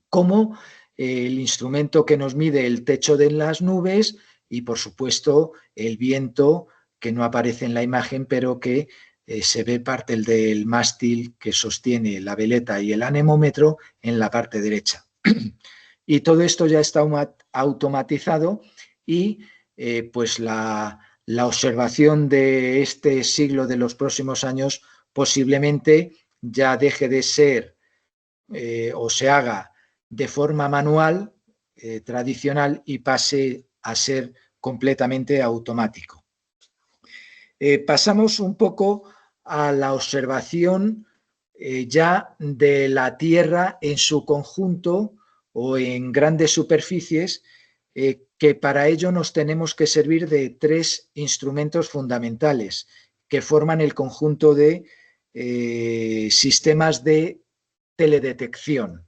como el instrumento que nos mide el techo de las nubes y, por supuesto, el viento, que no aparece en la imagen, pero que se ve parte del mástil que sostiene la veleta y el anemómetro en la parte derecha. Y todo esto ya está automatizado y pues la observación de este siglo, de los próximos años, posiblemente ya deje de ser o se haga de forma manual, tradicional, y pase a ser completamente automático. Pasamos un poco a la observación ya de la Tierra en su conjunto o en grandes superficies, que para ello nos tenemos que servir de 3 instrumentos fundamentales que forman el conjunto de sistemas de teledetección.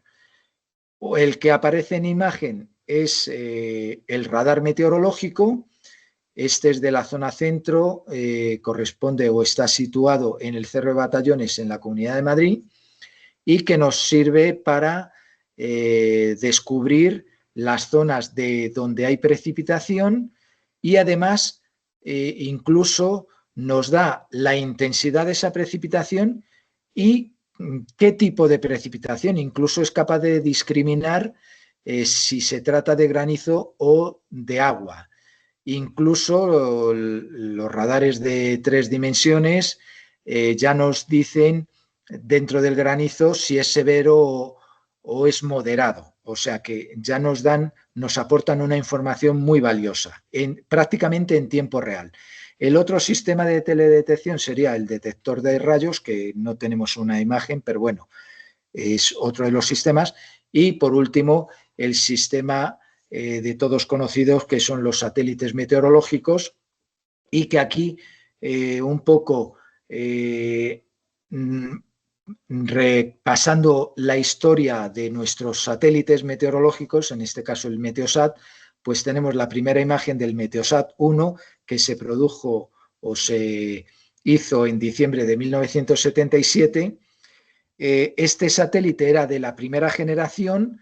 El que aparece en imagen es el radar meteorológico. Este es de la zona centro, corresponde o está situado en el Cerro de Batallones, en la Comunidad de Madrid, y que nos sirve para descubrir las zonas de donde hay precipitación y además incluso nos da la intensidad de esa precipitación y qué tipo de precipitación. Incluso es capaz de discriminar si se trata de granizo o de agua. Incluso los radares de 3 dimensiones ya nos dicen dentro del granizo si es severo o es moderado. O sea que ya nos aportan una información muy valiosa, prácticamente en tiempo real. El otro sistema de teledetección sería el detector de rayos, que no tenemos una imagen, pero bueno, es otro de los sistemas. Y por último, el sistema de todos conocidos, que son los satélites meteorológicos, y que aquí un poco repasando la historia de nuestros satélites meteorológicos, en este caso el Meteosat, pues tenemos la primera imagen del Meteosat 1, que se produjo o se hizo en diciembre de 1977. Este satélite era de la primera generación.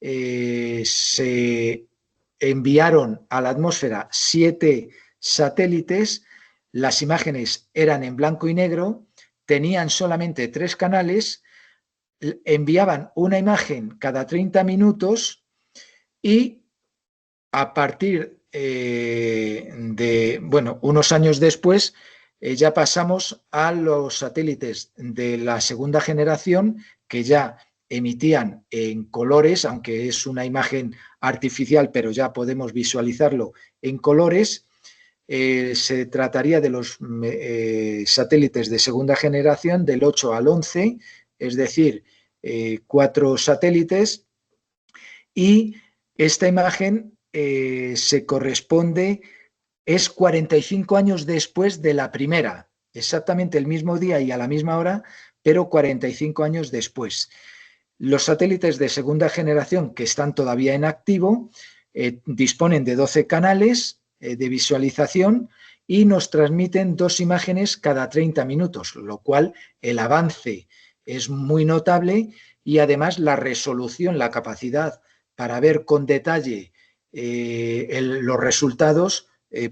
Se enviaron a la atmósfera 7 satélites. Las imágenes eran en blanco y negro, tenían solamente 3 canales, enviaban una imagen cada 30 minutos y a partir de, bueno, unos años después ya pasamos a los satélites de la segunda generación, que ya emitían en colores, aunque es una imagen artificial, pero ya podemos visualizarlo en colores. Se trataría de los satélites de segunda generación, del 8 al 11, es decir, 4 satélites, y esta imagen se corresponde, es 45 años después de la primera, exactamente el mismo día y a la misma hora, pero 45 años después. Los satélites de segunda generación, que están todavía en activo, disponen de 12 canales de visualización y nos transmiten 2 imágenes cada 30 minutos, lo cual el avance es muy notable y además la resolución, la capacidad para ver con detalle los resultados,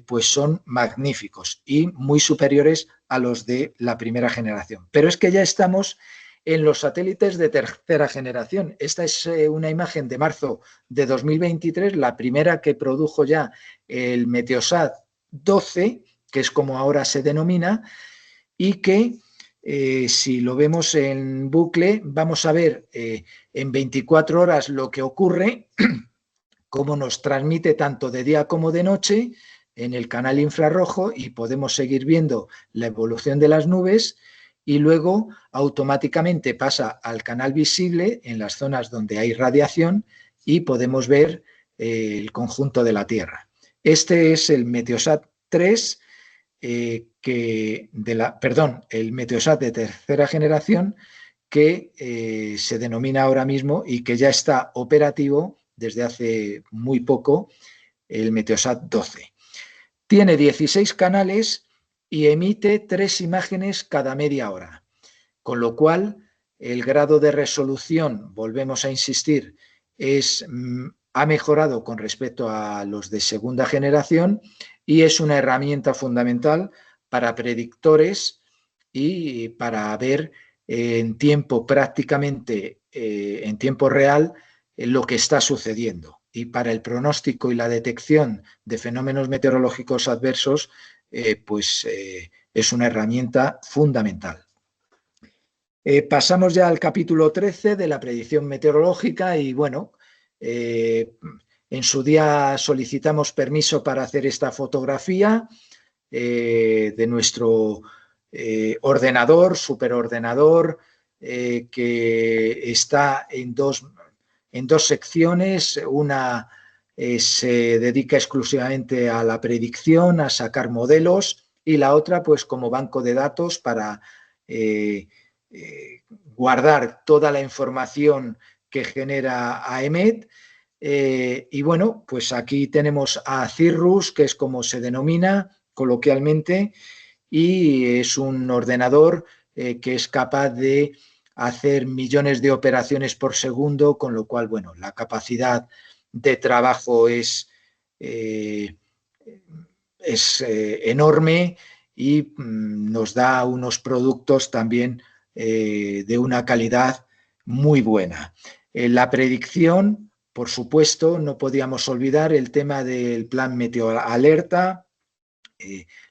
pues son magníficos y muy superiores a los de la primera generación. Pero es que ya estamos en los satélites de tercera generación. Esta es una imagen de marzo de 2023, la primera que produjo ya el Meteosat 12, que es como ahora se denomina, y que si lo vemos en bucle, vamos a ver en 24 horas lo que ocurre, cómo nos transmite tanto de día como de noche en el canal infrarrojo, y podemos seguir viendo la evolución de las nubes, y luego automáticamente pasa al canal visible en las zonas donde hay radiación y podemos ver el conjunto de la Tierra. Este es el Meteosat 3, el Meteosat de tercera generación, que se denomina ahora mismo y que ya está operativo desde hace muy poco, el Meteosat 12. Tiene 16 canales y emite 3 imágenes cada media hora, con lo cual el grado de resolución, volvemos a insistir, ha mejorado con respecto a los de segunda generación y es una herramienta fundamental para predictores y para ver en tiempo prácticamente, en tiempo real, lo que está sucediendo. Y para el pronóstico y la detección de fenómenos meteorológicos adversos, es una herramienta fundamental. Pasamos ya al capítulo 13 de la predicción meteorológica y bueno, en su día solicitamos permiso para hacer esta fotografía de nuestro ordenador, superordenador, que está en dos secciones. Una se dedica exclusivamente a la predicción, a sacar modelos, y la otra pues como banco de datos para guardar toda la información que genera AEMET. Y bueno, pues aquí tenemos a Cirrus, que es como se denomina coloquialmente, y es un ordenador que es capaz de hacer millones de operaciones por segundo, con lo cual, bueno, la capacidad de trabajo es enorme y nos da unos productos también de una calidad muy buena. La predicción, por supuesto, no podíamos olvidar el tema del plan meteoalerta,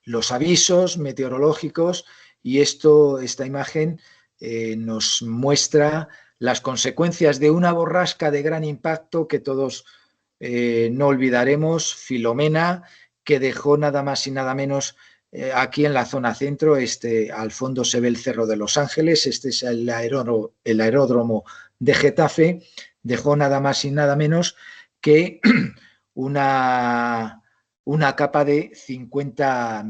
los avisos meteorológicos, y esta imagen nos muestra las consecuencias de una borrasca de gran impacto que todos no olvidaremos, Filomena, que dejó nada más y nada menos aquí en la zona centro. Al fondo se ve el Cerro de Los Ángeles, este es el aeródromo de Getafe. Dejó nada más y nada menos que una capa de 50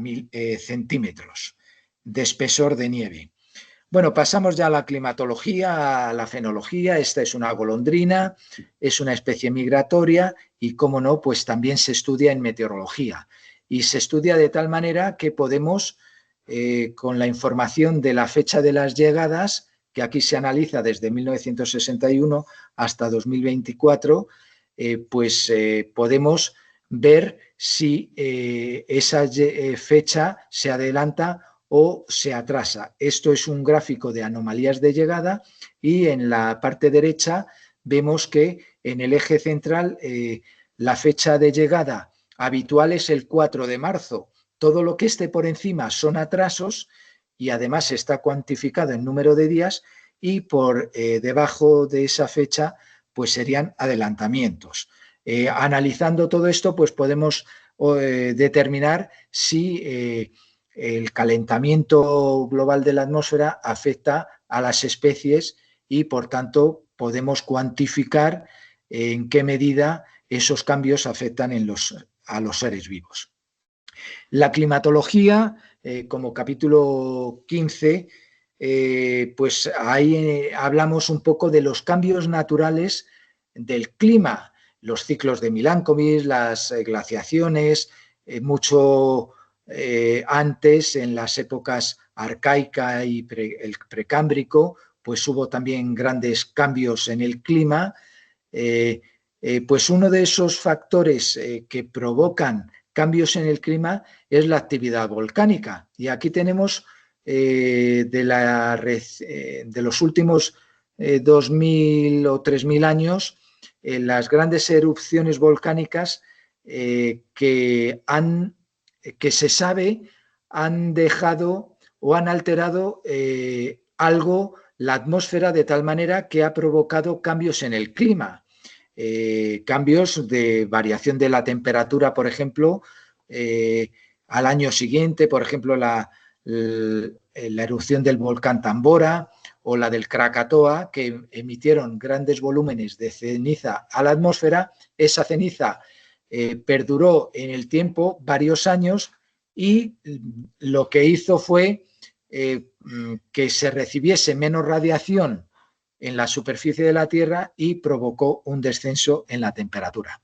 centímetros de espesor de nieve. Bueno, pasamos ya a la climatología, a la fenología. Esta es una golondrina, es una especie migratoria y, cómo no, pues también se estudia en meteorología. Y se estudia de tal manera que podemos, con la información de la fecha de las llegadas, que aquí se analiza desde 1961 hasta 2024, podemos ver si esa fecha se adelanta o se atrasa. Esto es un gráfico de anomalías de llegada y en la parte derecha vemos que en el eje central la fecha de llegada habitual es el 4 de marzo. Todo lo que esté por encima son atrasos y además está cuantificado en número de días, y por debajo de esa fecha pues serían adelantamientos. Analizando todo esto, pues podemos determinar si el calentamiento global de la atmósfera afecta a las especies y, por tanto, podemos cuantificar en qué medida esos cambios afectan a los seres vivos. La climatología, como capítulo 15, pues ahí hablamos un poco de los cambios naturales del clima, los ciclos de Milankovitch, las glaciaciones, mucho antes, en las épocas arcaica y el precámbrico, pues hubo también grandes cambios en el clima. Pues uno de esos factores que provocan cambios en el clima es la actividad volcánica. Y aquí tenemos de los últimos 2.000 o 3.000 años las grandes erupciones volcánicas que se sabe han dejado o han alterado algo la atmósfera, de tal manera que ha provocado cambios en el clima. Cambios de variación de la temperatura, por ejemplo, al año siguiente, por ejemplo, la erupción del volcán Tambora o la del Krakatoa, que emitieron grandes volúmenes de ceniza a la atmósfera. Esa ceniza perduró en el tiempo varios años y lo que hizo fue que se recibiese menos radiación en la superficie de la Tierra y provocó un descenso en la temperatura.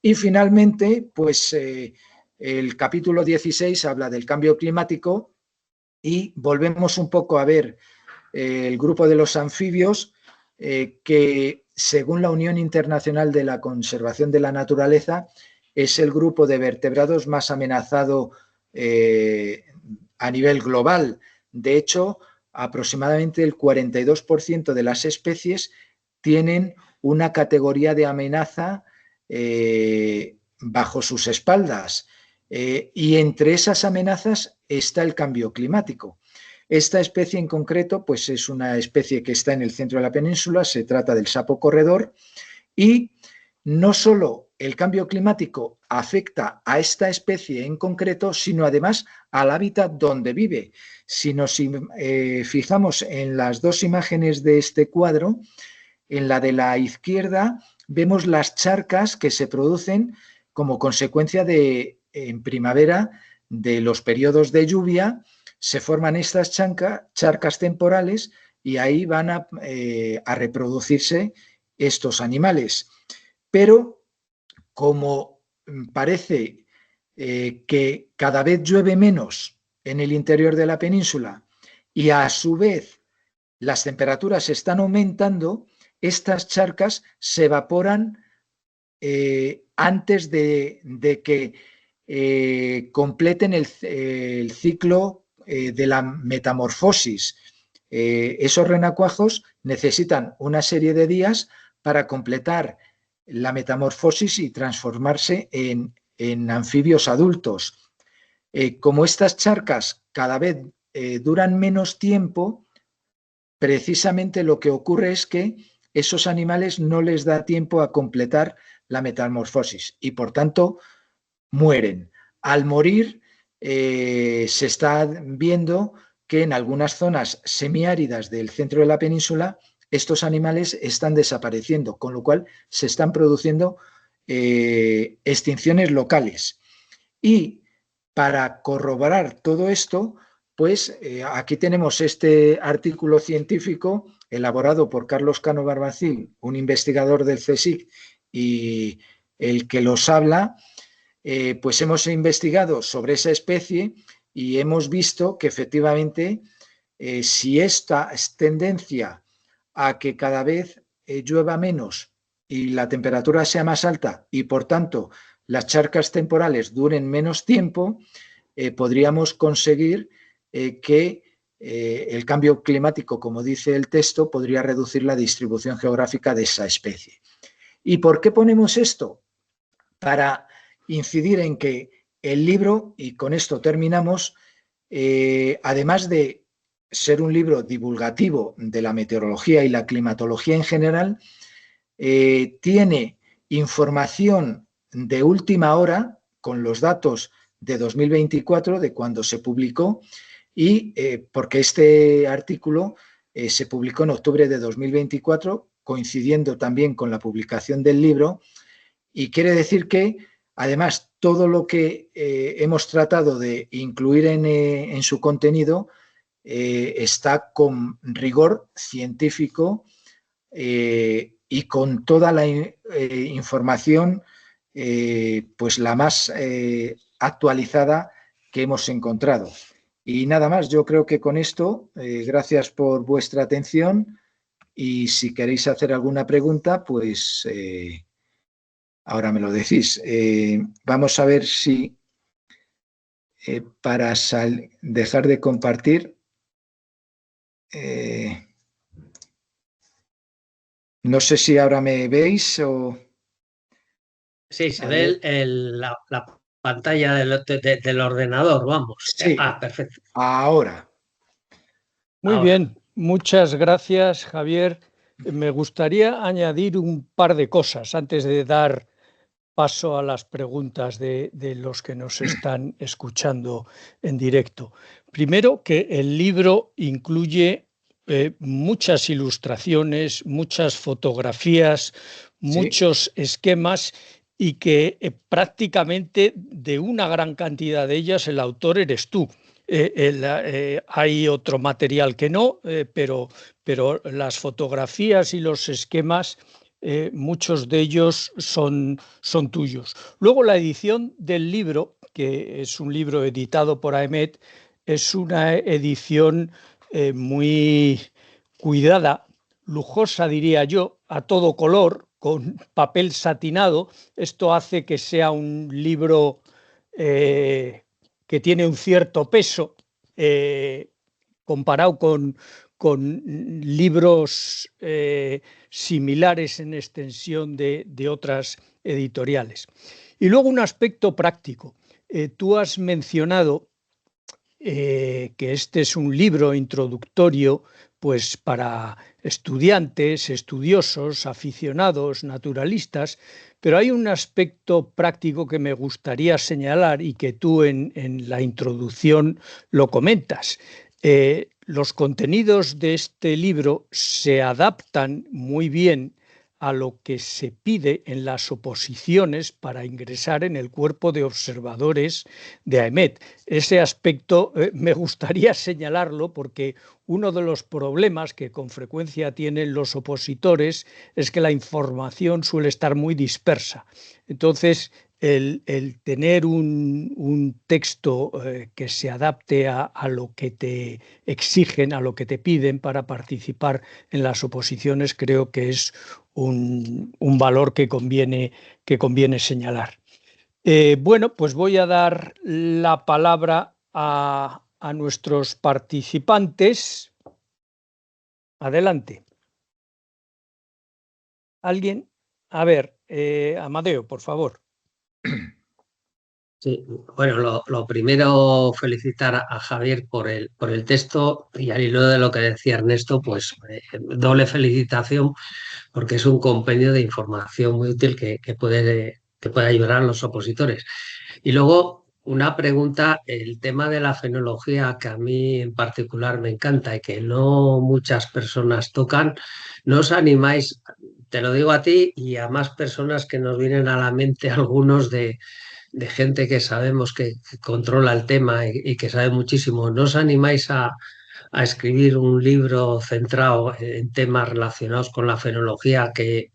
Y finalmente, pues el capítulo 16 habla del cambio climático y volvemos un poco a ver el grupo de los anfibios, que según la Unión Internacional de la Conservación de la Naturaleza es el grupo de vertebrados más amenazado a nivel global, De hecho, aproximadamente el 42% de las especies tienen una categoría de amenaza bajo sus espaldas. Y entre esas amenazas está el cambio climático. Esta especie en concreto, pues es una especie que está en el centro de la península, se trata del sapo corredor, y no solo el cambio climático afecta a esta especie en concreto, sino además al hábitat donde vive. Si nos fijamos en las dos imágenes de este cuadro, en la de la izquierda vemos las charcas que se producen como consecuencia de, en primavera, de los periodos de lluvia, se forman estas charcas temporales y ahí van a reproducirse estos animales. Pero como parece que cada vez llueve menos en el interior de la península y a su vez las temperaturas están aumentando, estas charcas se evaporan antes de que completen el ciclo de la metamorfosis. Esos renacuajos necesitan una serie de días para completar la metamorfosis y transformarse en anfibios adultos. Como estas charcas cada vez duran menos tiempo, precisamente lo que ocurre es que esos animales no les da tiempo a completar la metamorfosis y por tanto mueren. Al morir se está viendo que en algunas zonas semiáridas del centro de la península estos animales están desapareciendo, con lo cual se están produciendo extinciones locales. Y para corroborar todo esto, pues aquí tenemos este artículo científico elaborado por Carlos Cano Barbacín, un investigador del CSIC y el que los habla, pues hemos investigado sobre esa especie y hemos visto que efectivamente si esta tendencia a que cada vez llueva menos y la temperatura sea más alta y por tanto las charcas temporales duren menos tiempo, podríamos conseguir que el cambio climático, como dice el texto, podría reducir la distribución geográfica de esa especie. ¿Y por qué ponemos esto? Para incidir en que el libro, y con esto terminamos, además de ser un libro divulgativo de la meteorología y la climatología en general, tiene información de última hora con los datos de 2024, de cuando se publicó, y porque este artículo se publicó en octubre de 2024, coincidiendo también con la publicación del libro, y quiere decir que además todo lo que hemos tratado de incluir en su contenido está con rigor científico y con toda la información pues la más actualizada que hemos encontrado. Y nada más, yo creo que con esto, gracias por vuestra atención y si queréis hacer alguna pregunta, pues ahora me lo decís. Vamos a ver si para dejar de compartir, no sé si ahora me veis o... Sí, se ve la pantalla del ordenador, vamos. Sí, perfecto. Ahora. Muy bien, muchas gracias, Javier. Me gustaría añadir un par de cosas antes de dar paso a las preguntas de los que nos están escuchando en directo. Primero, que el libro incluye muchas ilustraciones, muchas fotografías, muchos esquemas y que prácticamente de una gran cantidad de ellas el autor eres tú. Hay otro material que no, pero las fotografías y los esquemas, muchos de ellos son tuyos. Luego la edición del libro, que es un libro editado por AEMET, es una edición muy cuidada, lujosa diría yo, a todo color, con papel satinado. Esto hace que sea un libro que tiene un cierto peso, que comparado con libros similares en extensión de otras editoriales. Y luego un aspecto práctico. Tú has mencionado que este es un libro introductorio pues para estudiantes, estudiosos, aficionados, naturalistas, pero hay un aspecto práctico que me gustaría señalar y que tú en la introducción lo comentas. Los contenidos de este libro se adaptan muy bien a lo que se pide en las oposiciones para ingresar en el cuerpo de observadores de AEMET. Ese aspecto me gustaría señalarlo porque uno de los problemas que con frecuencia tienen los opositores es que la información suele estar muy dispersa. Entonces, el tener un texto que se adapte a lo que te exigen, a lo que te piden para participar en las oposiciones, creo que es un valor que conviene señalar. Bueno, pues voy a dar la palabra a nuestros participantes. Adelante. ¿Alguien? A ver, Amadeo, por favor. Sí, bueno, lo primero felicitar a Javier por el texto y al hilo de lo que decía Ernesto, pues doble felicitación porque es un compendio de información muy útil que puede ayudar a los opositores. Y luego una pregunta, el tema de la fenología que a mí en particular me encanta y que no muchas personas tocan, ¿no os animáis? Te lo digo a ti y a más personas que nos vienen a la mente, algunos de gente que sabemos que controla el tema y que sabe muchísimo. ¿No os animáis a escribir un libro centrado en temas relacionados con la fenología que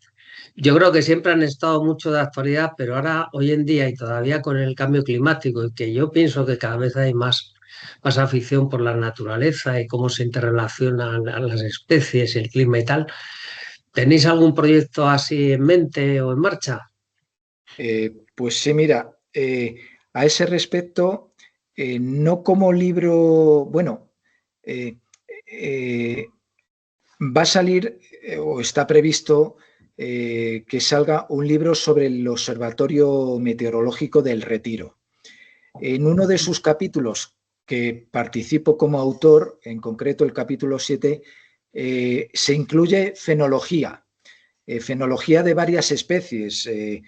yo creo que siempre han estado mucho de actualidad, pero ahora, hoy en día y todavía con el cambio climático y que yo pienso que cada vez hay más afición por la naturaleza y cómo se interrelacionan a las especies, el clima y tal? ¿Tenéis algún proyecto así en mente o en marcha? Pues sí, mira, a ese respecto, no como libro, bueno, eh, eh, va a salir o está previsto que salga un libro sobre el Observatorio Meteorológico del Retiro. En uno de sus capítulos, que participo como autor, en concreto el capítulo 7, se incluye fenología, fenología de varias especies de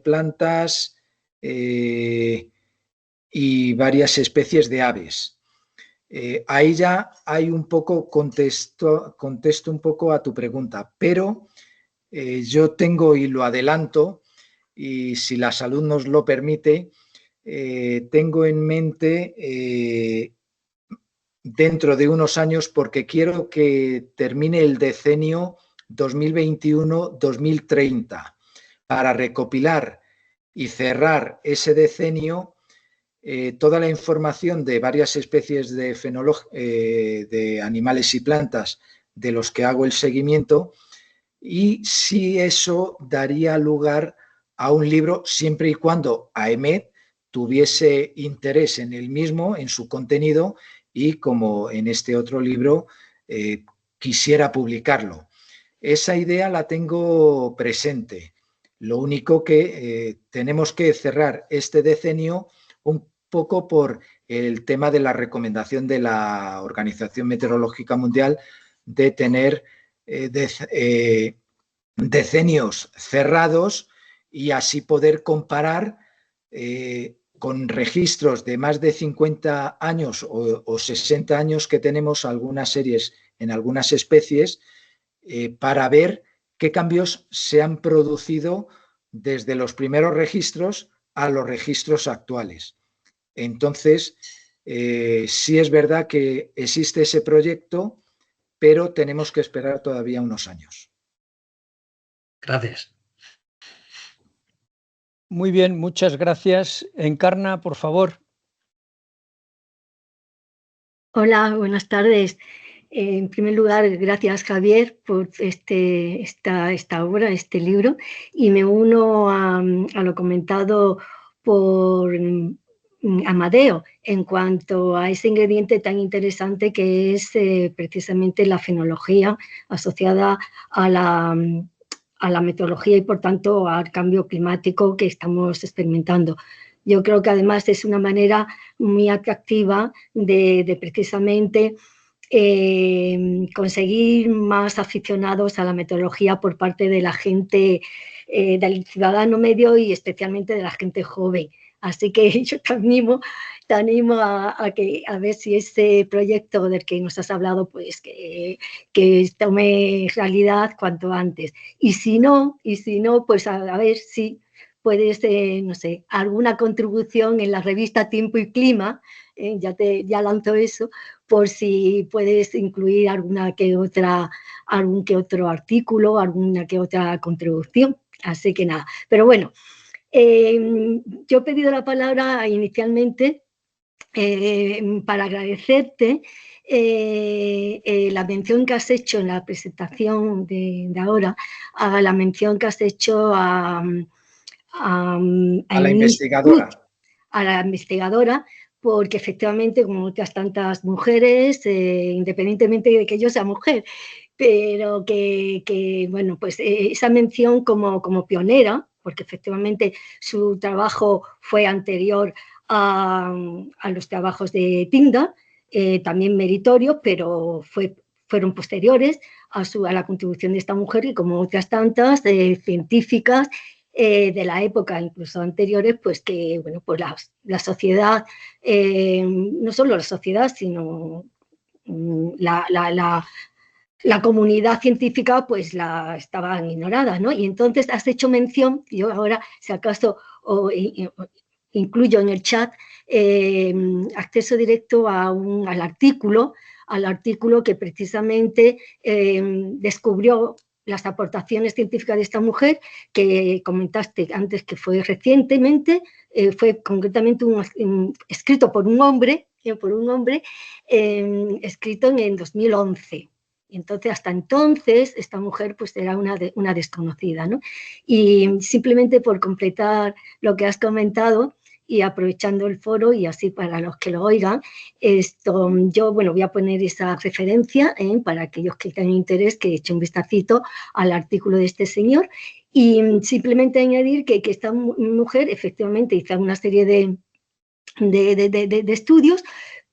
plantas y varias especies de aves. Ahí ya hay un poco, contesto un poco a tu pregunta, pero yo tengo y lo adelanto, y si la salud nos lo permite, tengo en mente dentro de unos años, porque quiero que termine el decenio 2021-2030 para recopilar y cerrar ese decenio toda la información de varias especies de animales y plantas de los que hago el seguimiento, y si eso daría lugar a un libro siempre y cuando AEMET tuviese interés en el mismo, en su contenido, y como en este otro libro quisiera publicarlo. Esa idea la tengo presente. Lo único que tenemos que cerrar este decenio un poco por el tema de la recomendación de la Organización Meteorológica Mundial de tener decenios cerrados y así poder comparar con registros de más de 50 años o 60 años que tenemos algunas series en algunas especies para ver qué cambios se han producido desde los primeros registros a los registros actuales. Entonces, sí es verdad que existe ese proyecto, pero tenemos que esperar todavía unos años. Gracias. Muy bien, muchas gracias. Encarna, por favor. Hola, buenas tardes. En primer lugar, gracias Javier por esta obra, este libro, y me uno a lo comentado por Amadeo en cuanto a ese ingrediente tan interesante que es precisamente la fenología asociada a la meteorología y, por tanto, al cambio climático que estamos experimentando. Yo creo que además es una manera muy atractiva de precisamente conseguir más aficionados a la meteorología por parte de la gente, del ciudadano medio y especialmente de la gente joven. Así que yo te animo a ver si ese proyecto del que nos has hablado, pues que tome realidad cuanto antes. Y si no, pues a ver si puedes, no sé, alguna contribución en la revista Tiempo y Clima, ya lanzo eso, por si puedes incluir algún que otro artículo, alguna que otra contribución. Así que nada, pero bueno, yo he pedido la palabra inicialmente para agradecerte la mención que has hecho en la presentación de ahora, a la mención que has hecho a la investigadora. A la investigadora, porque efectivamente, como otras tantas mujeres, independientemente de que yo sea mujer, pero que bueno, pues esa mención como pionera, porque efectivamente su trabajo fue anterior a los trabajos de Tyndall, también meritorios, pero fueron posteriores a la contribución de esta mujer y como otras tantas científicas de la época, incluso anteriores, pues que bueno, pues la sociedad, no solo la sociedad, sino la comunidad científica pues estaban ignoradas, ¿no? Y entonces has hecho mención, yo ahora si acaso incluyo en el chat acceso directo al artículo que precisamente descubrió las aportaciones científicas de esta mujer, que comentaste antes que fue recientemente, fue concretamente escrito por un hombre, escrito en 2011. Y entonces, hasta entonces, esta mujer pues era una desconocida, ¿no? Y simplemente por completar lo que has comentado y aprovechando el foro y así para los que lo oigan, yo bueno, voy a poner esa referencia para aquellos que tengan interés, que echen un vistacito al artículo de este señor y simplemente añadir que esta mujer efectivamente hizo una serie de estudios,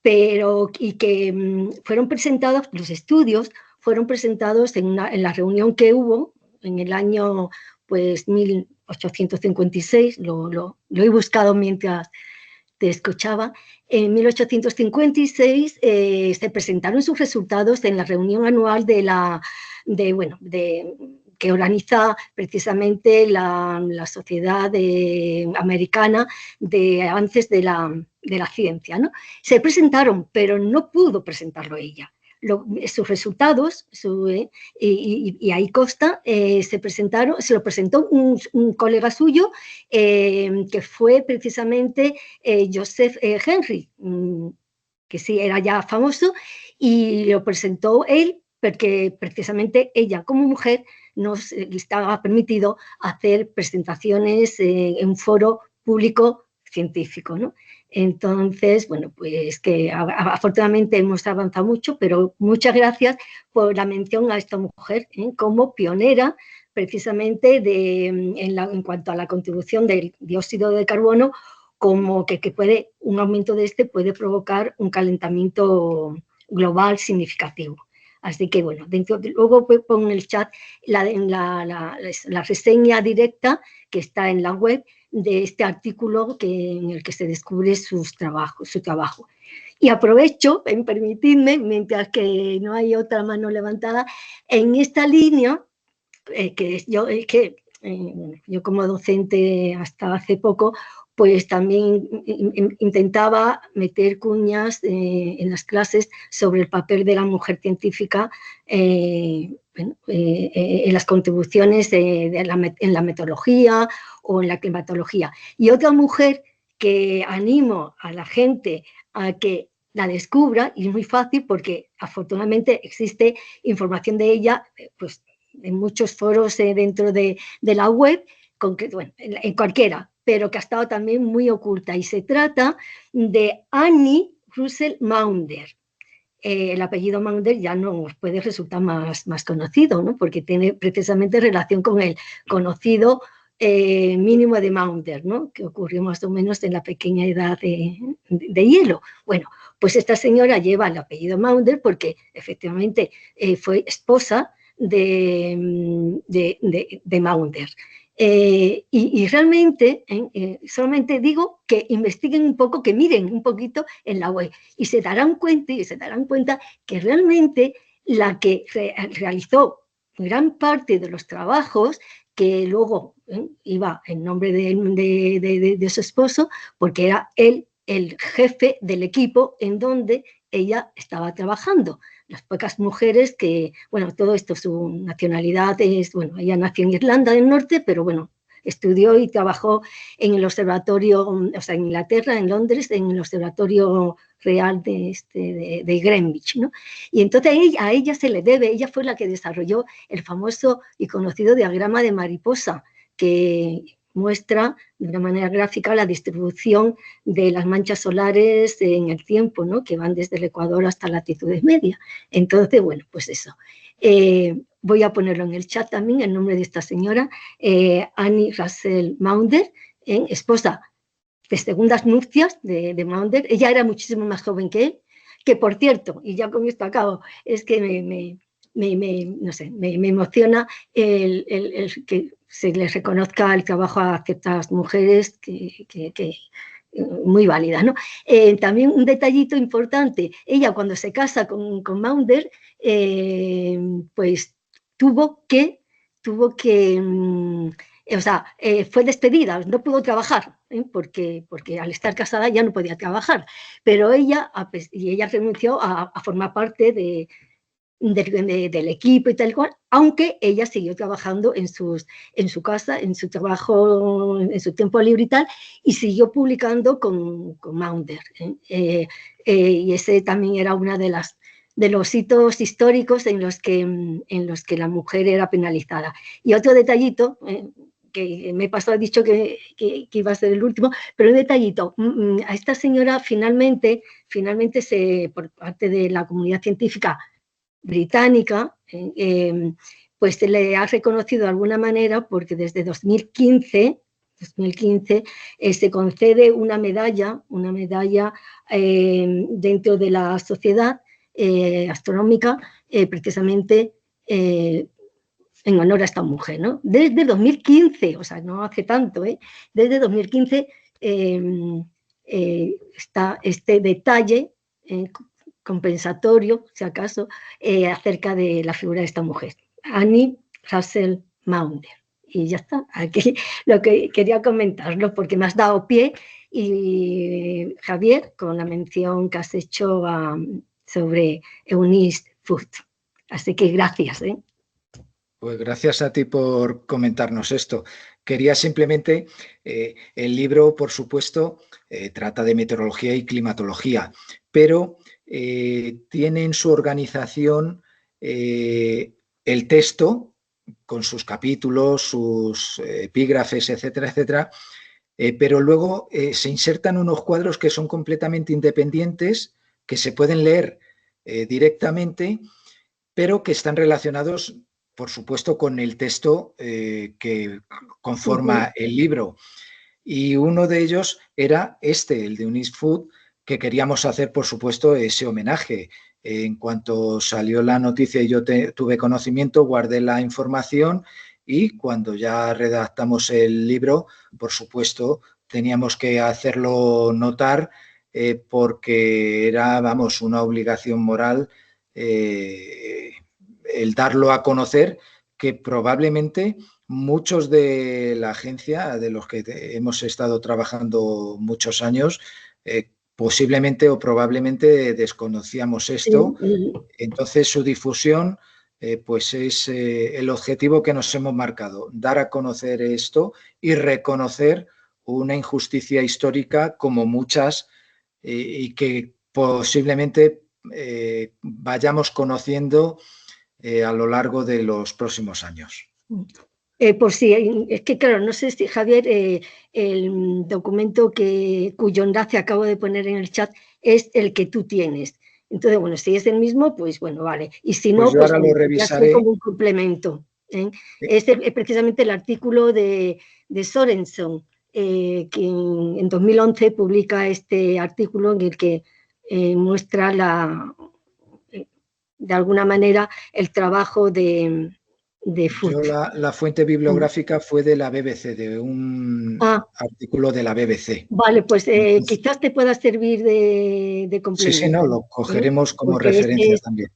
pero y que fueron presentados, los estudios fueron presentados en la reunión que hubo en el año pues 1856, lo he buscado mientras te escuchaba. En 1856 se presentaron sus resultados en la reunión anual que organiza precisamente la Sociedad Americana de Avances de la Ciencia, ¿no? Se presentaron, pero no pudo presentarlo ella. Sus resultados, y ahí consta, se lo presentó un colega suyo, que fue precisamente Joseph Henry, que sí era ya famoso, y lo presentó él porque precisamente ella como mujer nos estaba permitido hacer presentaciones en un foro público científico, ¿no? Entonces, bueno, pues que afortunadamente hemos avanzado mucho, pero muchas gracias por la mención a esta mujer como pionera precisamente en cuanto a la contribución del dióxido de carbono, como que un aumento de este puede provocar un calentamiento global significativo. Así que bueno, luego pongo en el chat la reseña directa que está en la web de este artículo en el que se descubre su trabajo. Y aprovecho, permitidme, mientras que no hay otra mano levantada, en esta línea, yo como docente hasta hace poco, pues también intentaba meter cuñas en las clases sobre el papel de la mujer científica en las contribuciones en la meteorología o en la climatología. Y otra mujer que animo a la gente a que la descubra, y es muy fácil porque afortunadamente existe información de ella, pues en muchos foros dentro de la web, bueno, en cualquiera, pero que ha estado también muy oculta. Y se trata de Annie Russell Maunder. El apellido Maunder ya nos puede resultar más conocido, ¿no? Porque tiene precisamente relación con el conocido mínimo de Maunder, ¿no? Que ocurrió más o menos en la pequeña edad de hielo. Bueno, pues esta señora lleva el apellido Maunder porque efectivamente fue esposa de Maunder. Y realmente, solamente digo que investiguen un poco, que miren un poquito en la web y se darán cuenta que realmente la que realizó gran parte de los trabajos, que luego iba en nombre de su esposo, porque era él el jefe del equipo en donde ella estaba trabajando. Las pocas mujeres que, bueno, todo esto, su nacionalidad es, bueno, ella nació en Irlanda del Norte, pero bueno, estudió y trabajó en el observatorio, o sea, en Inglaterra, en Londres, en el observatorio real de Greenwich, ¿no? Y entonces a ella se le debe, ella fue la que desarrolló el famoso y conocido diagrama de mariposa, que muestra de una manera gráfica la distribución de las manchas solares en el tiempo, ¿no? Que van desde el Ecuador hasta latitudes medias. Entonces, bueno, pues eso. Voy a ponerlo en el chat también, el nombre de esta señora, Annie Russell Maunder, esposa de segundas nupcias de Maunder. Ella era muchísimo más joven que él, que por cierto, y ya con esto acabo, es que no sé, me emociona el que se les reconozca el trabajo a ciertas mujeres que muy válida, ¿no? También un detallito importante, ella cuando se casa con Maunder, pues tuvo que o sea, fue despedida, no pudo trabajar, porque al estar casada ya no podía trabajar, pero ella renunció a formar parte del equipo y tal cual, aunque ella siguió trabajando en su casa, en su trabajo, en su tiempo libre y tal, y siguió publicando con Maunder. Y ese también era una de los hitos históricos en los que la mujer era penalizada. Y otro detallito, que me pasó, he dicho que iba a ser el último, pero un detallito, a esta señora finalmente por parte de la comunidad científica británica, pues se le ha reconocido de alguna manera porque desde 2015 se concede una medalla dentro de la sociedad astronómica, precisamente en honor a esta mujer, ¿no? Desde 2015, o sea, no hace tanto, desde 2015 está este detalle compensatorio, si acaso, acerca de la figura de esta mujer, Annie Russell Maunder. Y ya está, aquí lo que quería comentarlo, porque me has dado pie, y Javier, con la mención que has hecho sobre Eunice Foot. Así que gracias. Pues gracias a ti por comentarnos esto. Quería simplemente, el libro, por supuesto, trata de meteorología y climatología, pero tiene en su organización el texto con sus capítulos, sus epígrafes, etcétera, etcétera, pero luego se insertan unos cuadros que son completamente independientes, que se pueden leer directamente, pero que están relacionados, por supuesto, con el texto que conforma el libro. Y uno de ellos era el de Eunice Foot, que queríamos hacer, por supuesto, ese homenaje. En cuanto salió la noticia y yo tuve conocimiento, guardé la información, y cuando ya redactamos el libro, por supuesto, teníamos que hacerlo notar, porque era, vamos, una obligación moral el darlo a conocer, que probablemente muchos de la agencia, de los que hemos estado trabajando muchos años, posiblemente o probablemente desconocíamos esto. Entonces su difusión pues es el objetivo que nos hemos marcado, dar a conocer esto y reconocer una injusticia histórica como muchas, y que posiblemente vayamos conociendo a lo largo de los próximos años. Por si, es que claro, no sé si Javier, el documento cuyo enlace acabo de poner en el chat es el que tú tienes. Entonces, bueno, si es el mismo, pues bueno, vale. Y si no, Pues yo pues ahora lo revisaré. como un complemento. Es precisamente el artículo de Sorenson, que en 2011 publica este artículo en el que muestra de alguna manera el trabajo de Foote. Yo la fuente bibliográfica fue de la BBC, de un artículo de la BBC. Vale, pues quizás te pueda servir de complemento. Sí, no, lo cogeremos como referencia también.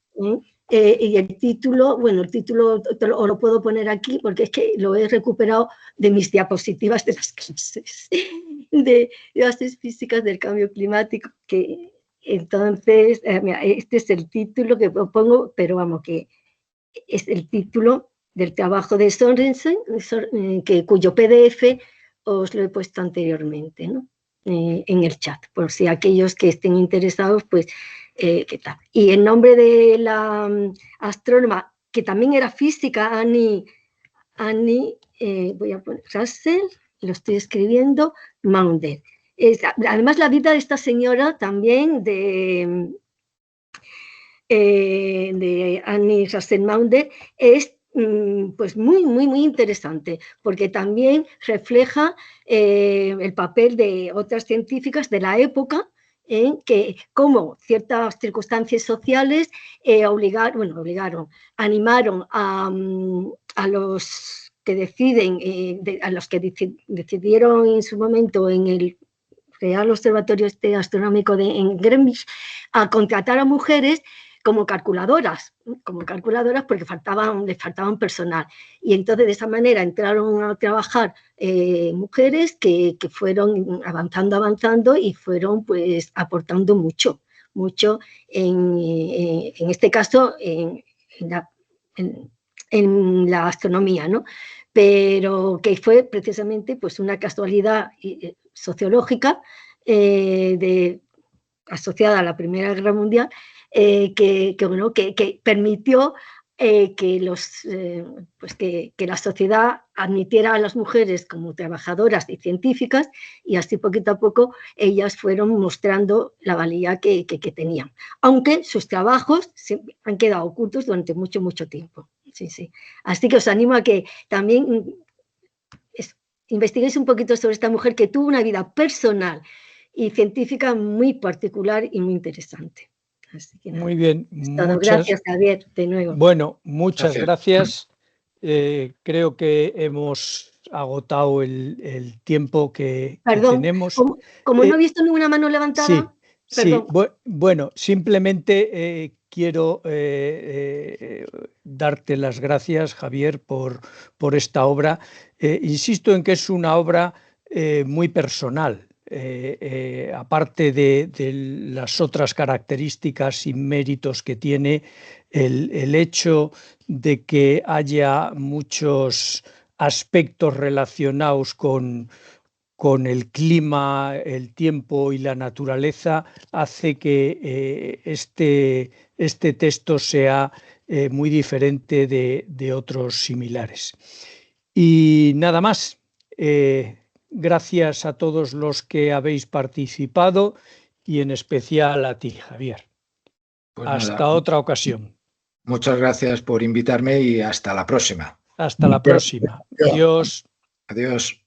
Y el título, bueno, el título os lo puedo poner aquí porque es que lo he recuperado de mis diapositivas de las clases de bases físicas del cambio climático, que entonces, mira, este es el título que pongo, pero vamos, que es el título del trabajo de Sorensen, cuyo PDF os lo he puesto anteriormente, ¿no? En el chat, por si aquellos que estén interesados, pues, ¿qué tal? Y el nombre de la astrónoma, que también era física, Annie, voy a poner Russell, lo estoy escribiendo, Maunder. Además, la vida de esta señora también de Annie Russell Maunder es pues muy interesante, porque también refleja el papel de otras científicas de la época, que como ciertas circunstancias sociales animaron a los que deciden, a los que decidieron en su momento en el Real Observatorio Astronómico en Greenwich a contratar a mujeres como calculadoras porque les faltaban personal. Y entonces de esa manera entraron a trabajar mujeres que fueron avanzando y fueron pues aportando mucho en este caso en la astronomía, ¿no? Pero que fue precisamente pues una casualidad sociológica asociada a la Primera Guerra Mundial, que permitió que la sociedad admitiera a las mujeres como trabajadoras y científicas, y así poquito a poco ellas fueron mostrando la valía que tenían, aunque sus trabajos han quedado ocultos durante mucho tiempo. Sí. Así que os animo a que también investiguéis un poquito sobre esta mujer que tuvo una vida personal y científica muy particular y muy interesante. Así que nada, muy bien. Gracias, Javier, de nuevo. Bueno, muchas gracias. Creo que hemos agotado el tiempo que tenemos. Como no he visto ninguna mano levantada. Sí. Bueno, simplemente quiero darte las gracias, Javier, por esta obra. Insisto en que es una obra muy personal. Aparte de las otras características y méritos que tiene, el hecho de que haya muchos aspectos relacionados con el clima, el tiempo y la naturaleza, hace que este texto sea muy diferente de otros similares. Y nada más. Gracias a todos los que habéis participado y en especial a ti, Javier. Pues hasta otra ocasión. Muchas gracias por invitarme y hasta la próxima. Hasta la próxima. Adiós. Adiós.